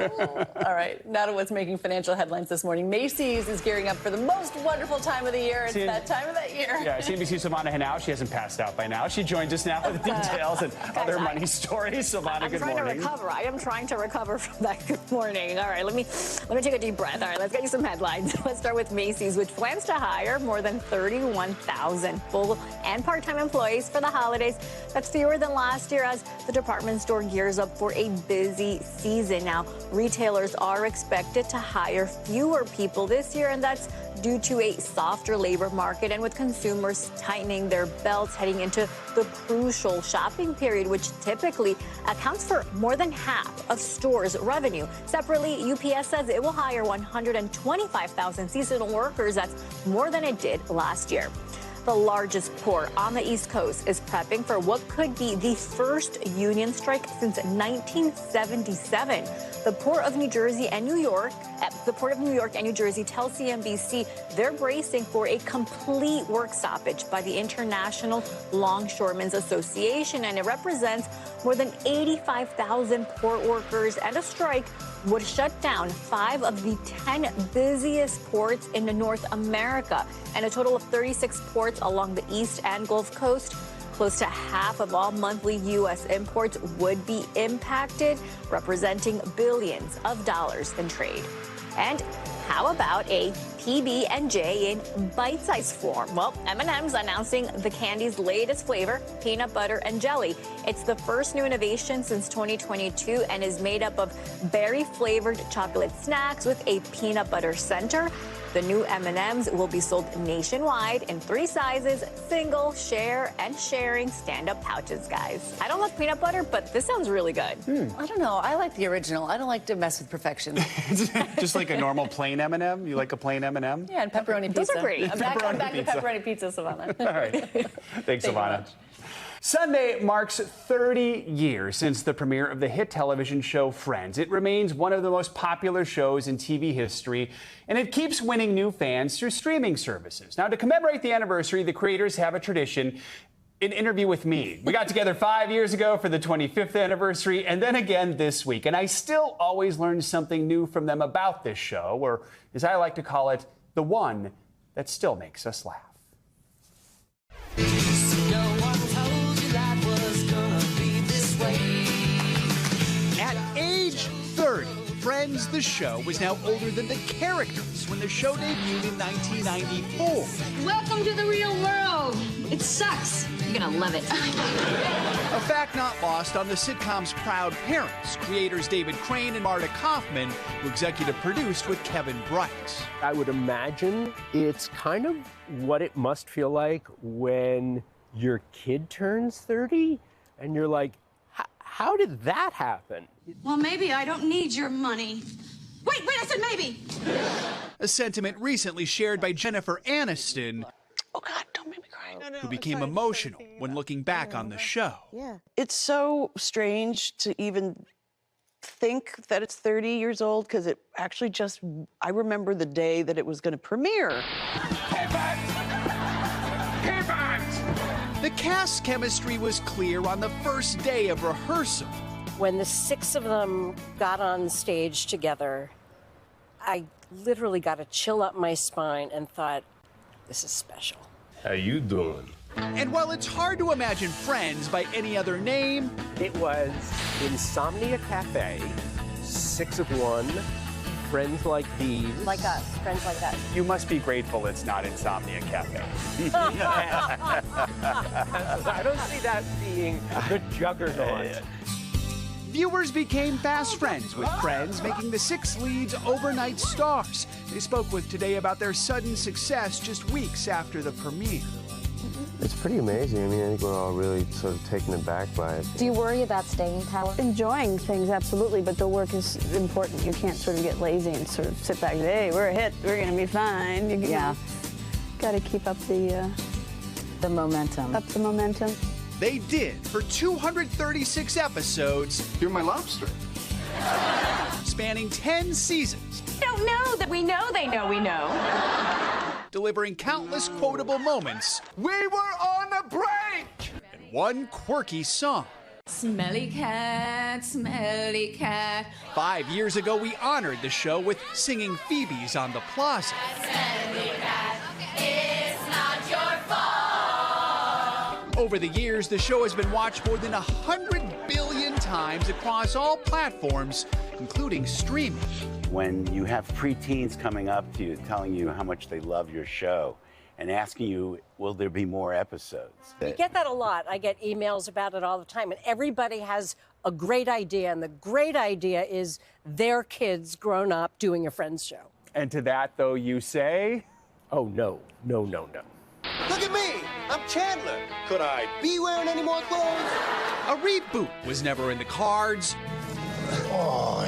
All right, now to what's making financial headlines this morning. Macy's is gearing up for the most wonderful time of the year. It's that time of that year. Yeah, CNBC's Silvana Henao. She hasn't passed out by now. She joins us now with the details and other money stories. Silvana, good morning. I'm trying to recover. I am trying to recover from that. Good morning. All right, let me take a deep breath. All right, let's get you some headlines. Let's start with Macy's, which plans to hire more than 31,000 full and part-time employees for the holidays. That's fewer than last year as the department store gears up for a busy season. Now, retailers are expected to hire fewer people this year, and that's due to a softer labor market and with consumers tightening their belts heading into the crucial shopping period, which typically accounts for more than half of stores' revenue. Separately, UPS says it will hire 125,000 seasonal workers. That's more than it did last year. The largest port on the East Coast is prepping for what could be the first union strike since 1977. The Port of New Jersey and New York tell CNBC they're bracing for a complete work stoppage by the International Longshoremen's Association, and it represents more than 85,000 port workers, and a strike would shut down 5 of the 10 busiest ports in North America, and a total of 36 ports along the East and Gulf Coast. Close to half of all monthly U.S. imports would be impacted, representing billions of dollars in trade. And how about a PB&J in bite-sized form? Well, M&M's announcing the candy's latest flavor, peanut butter and jelly. It's the first new innovation since 2022 and is made up of berry-flavored chocolate snacks with a peanut butter center. The new M&M's will be sold nationwide in 3 sizes: single, share, and sharing stand-up pouches, guys. I don't love peanut butter, but this sounds really good. I don't know. I like the original. I don't like to mess with perfection. Just like a normal plain M&M? You like a plain M&M? Yeah, and pepperoni pizza. Those are great. I'm back to pepperoni pizza, Silvana. All right. Thanks, Silvana. Sunday marks 30 years since the premiere of the hit television show Friends. It remains one of the most popular shows in TV history, and it keeps winning new fans through streaming services. Now, to commemorate the anniversary, the creators have a tradition: an interview with me. We got together 5 years ago for the 25th anniversary, and then again this week. And I still always learn something new from them about this show, or as I like to call it, the one that still makes us laugh. At age 30, Friends, the show, was now older than the characters when the show debuted in 1994. Welcome to the real world. It sucks. You're gonna love it. A fact not lost on the sitcom's proud parents, creators David Crane and Marta Kaufman, who executive produced with Kevin Bright. I would imagine it's kind of what it must feel like when your kid turns 30 and you're like, how did that happen? Well, maybe I don't need your money. Wait, I said maybe. A sentiment recently shared by Jennifer Aniston, who became emotional when looking back on the show. Yeah. It's so strange to even think that it's 30 years old, because it actually I remember the day that it was going to premiere. The cast's chemistry was clear on the first day of rehearsal. When the 6 of them got on stage together, I literally got a chill up my spine and thought, this is special. How you doing? And while it's hard to imagine Friends by any other name, it was Insomnia Cafe, 6 of 1, Friends Like These. Like us, friends like us. You must be grateful it's not Insomnia Cafe. I don't see that being the juggernaut. Viewers became fast friends with Friends, making the 6 leads overnight stars. They spoke with Today about their sudden success just weeks after the premiere. It's pretty amazing. I mean, I think we're all really sort of taken aback by it. Do you worry about staying power? Enjoying things, absolutely, but the work is important. You can't sort of get lazy and sort of sit back and say, hey, we're a hit, we're going to be fine. Yeah. Got to keep up the momentum. Up the momentum. They did for 236 episodes. You're my lobster. Spanning 10 seasons. Don't know that we know they know we know. Delivering countless quotable moments. We were on a break! And one quirky song. Smelly cat, smelly cat. 5 years ago, we honored the show with singing Phoebes on the Plaza. Smelly cat, it's not your fault. Over the years, the show has been watched more than 100 billion times across all platforms, including streaming. When you have preteens coming up to you telling you how much they love your show and asking you, will there be more episodes? We get that a lot. I get emails about it all the time, and everybody has a great idea, and the great idea is their kids grown up doing a Friends show. And to that, though, you say, oh, no, no, no, no. Look at me! I'm Chandler. Could I be wearing any more clothes? A reboot was never in the cards. Oh,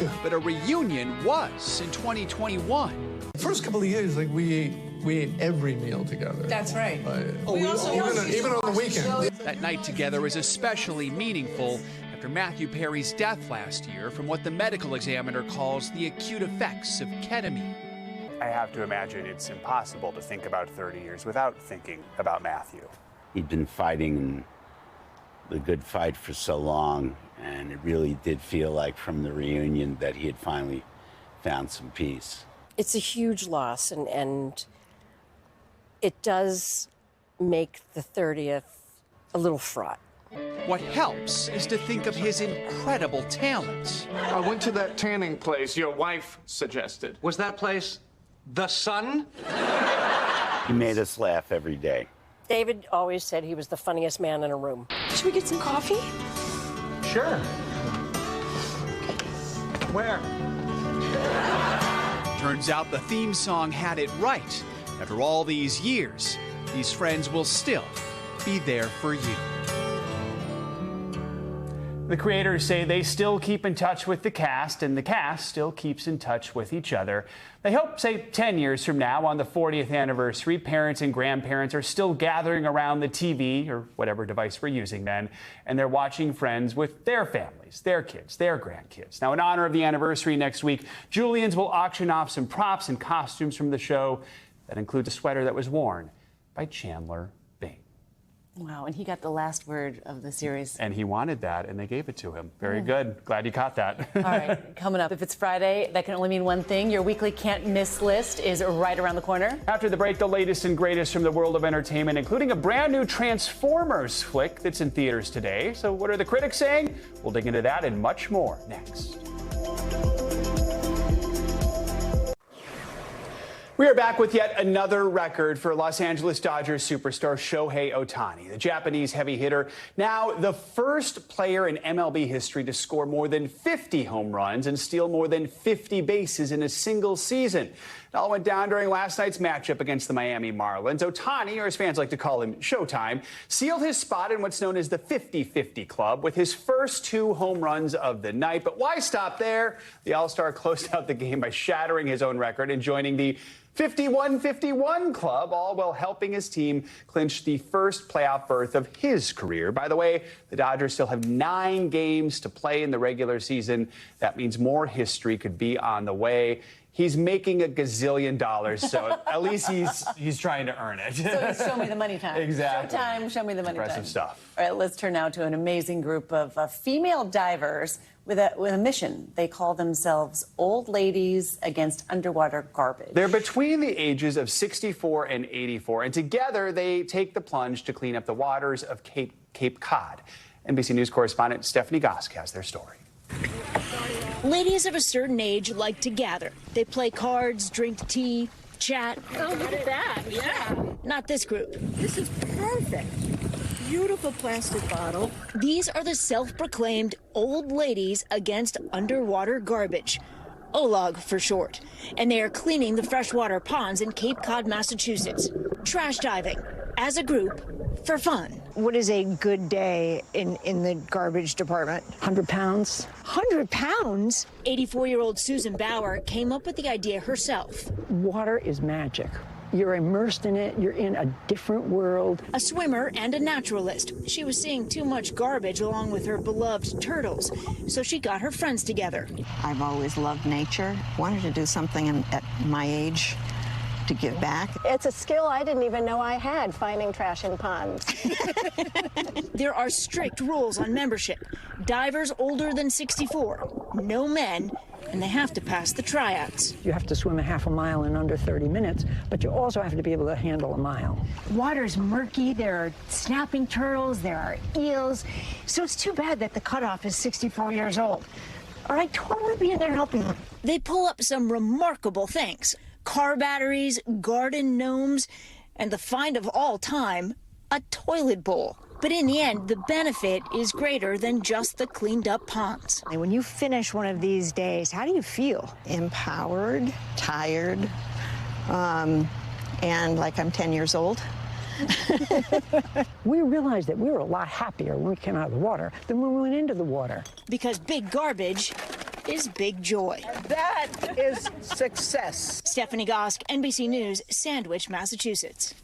yeah. But a reunion was in 2021. The first couple of years, like we ate every meal together. That's right. Even on the weekend. That night together is especially meaningful after Matthew Perry's death last year from what the medical examiner calls the acute effects of ketamine. I have to imagine it's impossible to think about 30 years without thinking about Matthew. He'd been fighting the good fight for so long, and it really did feel like from the reunion that he had finally found some peace. It's a huge loss, and it does make the 30th a little fraught. What helps is to think of his incredible talents. I went to that tanning place your wife suggested. Was that place The Sun? He made us laugh every day. David always said he was the funniest man in a room. Should we get some coffee? Sure. Where? Turns out the theme song had it right. After all these years, these friends will still be there for you. The creators say they still keep in touch with the cast, and the cast still keeps in touch with each other. They hope, say, 10 years from now, on the 40th anniversary, parents and grandparents are still gathering around the TV, or whatever device we're using then, and they're watching Friends with their families, their kids, their grandkids. Now, in honor of the anniversary next week, Julian's will auction off some props and costumes from the show. That includes a sweater that was worn by Chandler. Wow, and he got the last word of the series. And he wanted that, and they gave it to him. Very good. Glad you caught that. All right, coming up, if it's Friday, that can only mean one thing. Your weekly can't miss list is right around the corner. After the break, the latest and greatest from the world of entertainment, including a brand new Transformers flick that's in theaters today. So what are the critics saying? We'll dig into that and much more next. We are back with yet another record for Los Angeles Dodgers superstar Shohei Ohtani, the Japanese heavy hitter, now the first player in MLB history to score more than 50 home runs and steal more than 50 bases in a single season. It all went down during last night's matchup against the Miami Marlins. Ohtani, or as fans like to call him, Showtime, sealed his spot in what's known as the 50-50 club with his first 2 home runs of the night. But why stop there? The All-Star closed out the game by shattering his own record and joining the 51-51 club, all while helping his team clinch the first playoff berth of his career. By the way, the Dodgers still have 9 games to play in the regular season. That means more history could be on the way. He's making $1 gazillion, so at least he's trying to earn it. So it's show me the money time. Exactly. Showtime, show me the money Impressive time. stuff. All right, let's turn now to an amazing group of female divers with a mission. They call themselves Old Ladies Against Underwater Garbage. They're between the ages of 64 and 84, and together they take the plunge to clean up the waters of Cape Cod. NBC News correspondent Stephanie Gosk has their story. Ladies of a certain age like to gather. They play cards, drink tea, chat. Oh, look at that. Yeah. Not this group. This is perfect. Beautiful plastic bottle. These are the self-proclaimed Old Ladies Against Underwater Garbage, OLOG for short, and they are cleaning the freshwater ponds in Cape Cod, Massachusetts, trash diving, as a group, for fun. What is a good day in the garbage department? 100 pounds. 100 pounds? 84-year-old Susan Bauer came up with the idea herself. Water is magic. You're immersed in it. You're in a different world. A swimmer and a naturalist. She was seeing too much garbage along with her beloved turtles, so she got her friends together. I've always loved nature. Wanted to do something at my age to give back. It's a skill I didn't even know I had, finding trash in ponds. There are strict rules on membership. Divers older than 64, no men, and they have to pass the tryouts. You have to swim a half a mile in under 30 minutes, but you also have to be able to handle a mile. Water's murky. There are snapping turtles. There are eels. So it's too bad that the cutoff is 64 years old. Or I'd totally be in there helping them. They pull up some remarkable things. Car batteries, garden gnomes, and the find of all time, a toilet bowl. But in the end, the benefit is greater than just the cleaned up ponds. When you finish one of these days, how do you feel? Empowered, tired, and like I'm 10 years old. We realized that we were a lot happier when we came out of the water than when we went into the water. Because big garbage is big joy. That is success. Stephanie Gosk, NBC News, Sandwich, Massachusetts.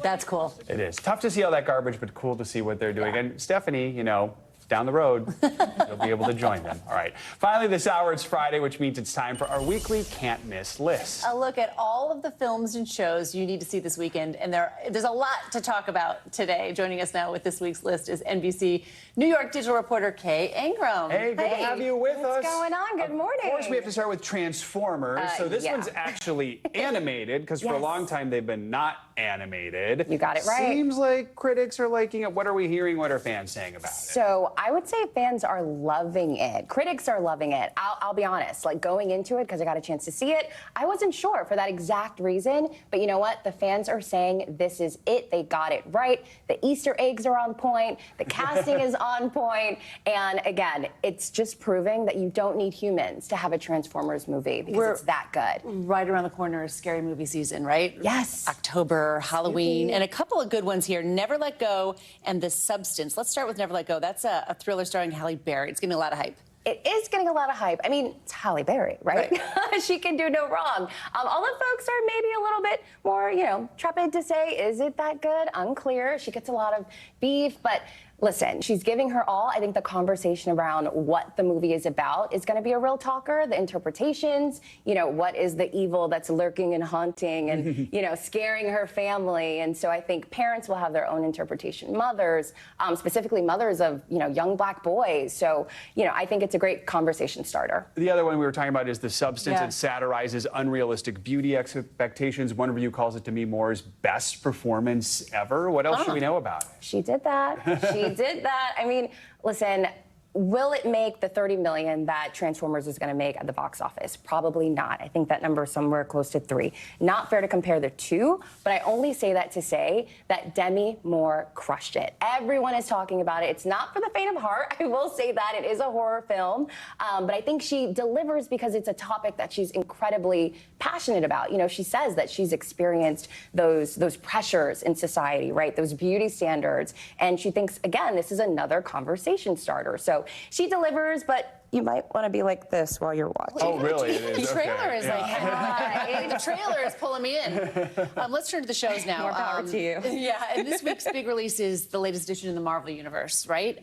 That's cool. It is. Tough to see all that garbage, but cool to see what they're doing. And Stephanie, you know, down the road, you'll be able to join them. All right. Finally, this hour, it's Friday, which means it's time for our weekly Can't Miss list. A look at all of the films and shows you need to see this weekend, and there's a lot to talk about today. Joining us now with this week's list is NBC New York digital reporter Kay Ingram. Hey, good to have you with us. What's going on? Good morning. Of course, we have to start with Transformers. So this yeah. one's actually animated, because for a long time they've been not animated. You got it right. Seems like critics are liking it. What are we hearing? What are fans saying about it? So I would say fans are loving it. Critics are loving it. I'll be honest, like going into it, because I got a chance to see it, I wasn't sure for that exact reason. But you know what? The fans are saying this is it. They got it right. The Easter eggs are on point. The casting is on point. And again, it's just proving that you don't need humans to have a Transformers movie, because it's that good. Right around the corner is scary movie season, right? Yes. October, Halloween, and a couple of good ones here. Never Let Go and The Substance. Let's start with Never Let Go. That's a thriller starring Halle Berry. It's getting a lot of hype. It is getting a lot of hype. I mean, it's Halle Berry, right? She can do no wrong. All the folks are maybe a little bit more, you know, trepid to say, is it that good? Unclear. She gets a lot of beef, but listen, she's giving her all. I think the conversation around what the movie is about is going to be a real talker. The interpretations, you know, what is the evil that's lurking and haunting and, you know, scaring her family. And so I think parents will have their own interpretation. Mothers, specifically mothers of, you know, young black boys. So, you know, I think it's a great conversation starter. The other one we were talking about is The Substance. Yeah. It satirizes unrealistic beauty expectations. One review calls it Demi Moore's best performance ever. What else should we know about it? She did that. She did that. I mean, listen, will it make the $30 million that Transformers is going to make at the box office? Probably not. I think that number is somewhere close to 3. Not fair to compare the two, but I only say that to say that Demi Moore crushed it. Everyone is talking about it. It's not for the faint of heart. I will say that. It is a horror film, but I think she delivers because it's a topic that she's incredibly passionate about. You know, she says that she's experienced those pressures in society, right? Those beauty standards. And she thinks, again, this is another conversation starter. So she delivers, but you might want to be like this while you're watching. Oh, really? It is. The trailer Okay. is like, the trailer is pulling me in. Let's turn to the shows now. More power to you. Yeah, and this week's big release is the latest addition in the Marvel Universe, right?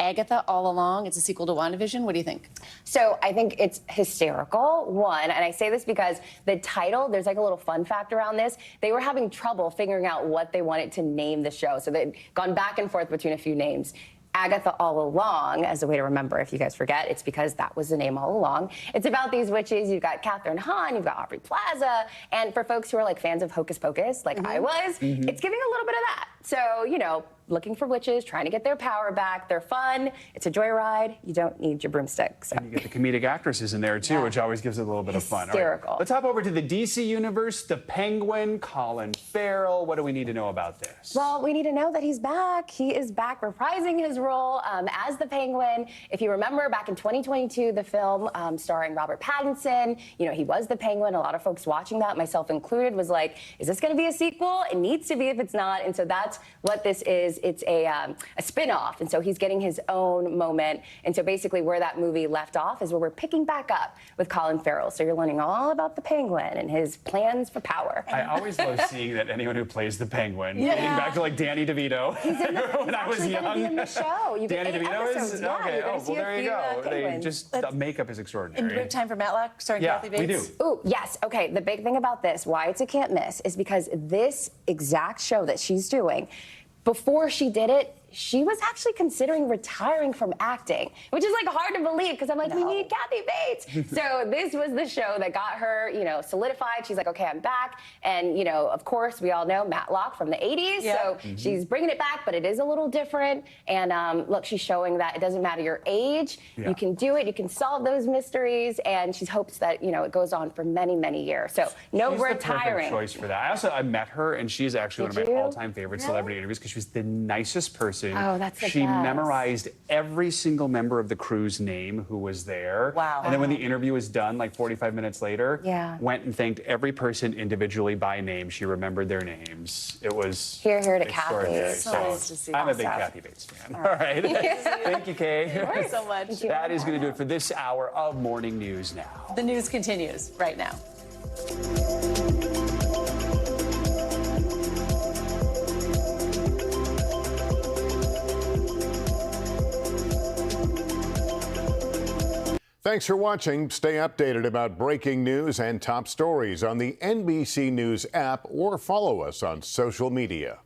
Agatha All Along. It's a sequel to WandaVision. What do you think? So I think it's hysterical, one, and I say this because the title, there's like a little fun fact around this. They were having trouble figuring out what they wanted to name the show, so they'd gone back and forth between a few names. Agatha All Along as a way to remember. If you guys forget, it's because that was the name all along. It's about these witches. You've got Catherine Hahn, you've got Aubrey Plaza, and for folks who are like fans of Hocus Pocus, like I was, it's giving a little bit of that. So, you know, looking for witches, trying to get their power back. They're fun. It's a joyride. You don't need your broomstick. So. And you get the comedic actresses in there, too, which always gives it a little bit of fun. Hysterical. All right. Let's hop over to the DC universe. The Penguin, Colin Farrell. What do we need to know about this? Well, we need to know that he's back. He is back reprising his role as the Penguin. If you remember, back in 2022, the film starring Robert Pattinson, you know, he was the Penguin. A lot of folks watching that, myself included, was like, is this going to be a sequel? It needs to be if it's not. And so that's what this is. It's a spin-off, and so he's getting his own moment. And so basically where that movie left off is where we're picking back up with Colin Farrell. So you're learning all about the Penguin and his plans for power. I always love seeing that anyone who plays the Penguin, dating back to like Danny DeVito when I was young. Be in the show. Danny DeVito is? Yeah, okay, well, there you go. The makeup is And extraordinary. do we have time for Matlock starring Kathy Bates? We do. Ooh, yes. Okay, the big thing about this, why it's a can't miss, is because this exact show that she's doing, before she did it, she was actually considering retiring from acting, which is like hard to believe because I'm like, we need Kathy Bates. So this was the show that got her, you know, solidified. She's like, okay, I'm back. And, you know, of course, we all know Matlock from the 80s. So she's bringing it back, but it is a little different. And look, she's showing that it doesn't matter your age. You can do it. You can solve those mysteries. And she hopes that, you know, it goes on for many, many years. So no She's retiring. The perfect choice for that. I met her, and she's actually one of my all-time favorite celebrity interviews because she was the nicest person. Oh, that's the She best. memorized every single member of the crew's name who was there. Wow. And then when the interview was done, like 45 minutes later, Yeah. went and thanked every person individually by name. She remembered their names. It was Here to Kathy. extraordinary. So nice to see. I'm a big Awesome. Kathy Bates fan. All right. Thank you, Kay. Thank you so much. That is going to do it for this hour of Morning News Now. The news continues right now. Thanks for watching. Stay updated about breaking news and top stories on the NBC News app or follow us on social media.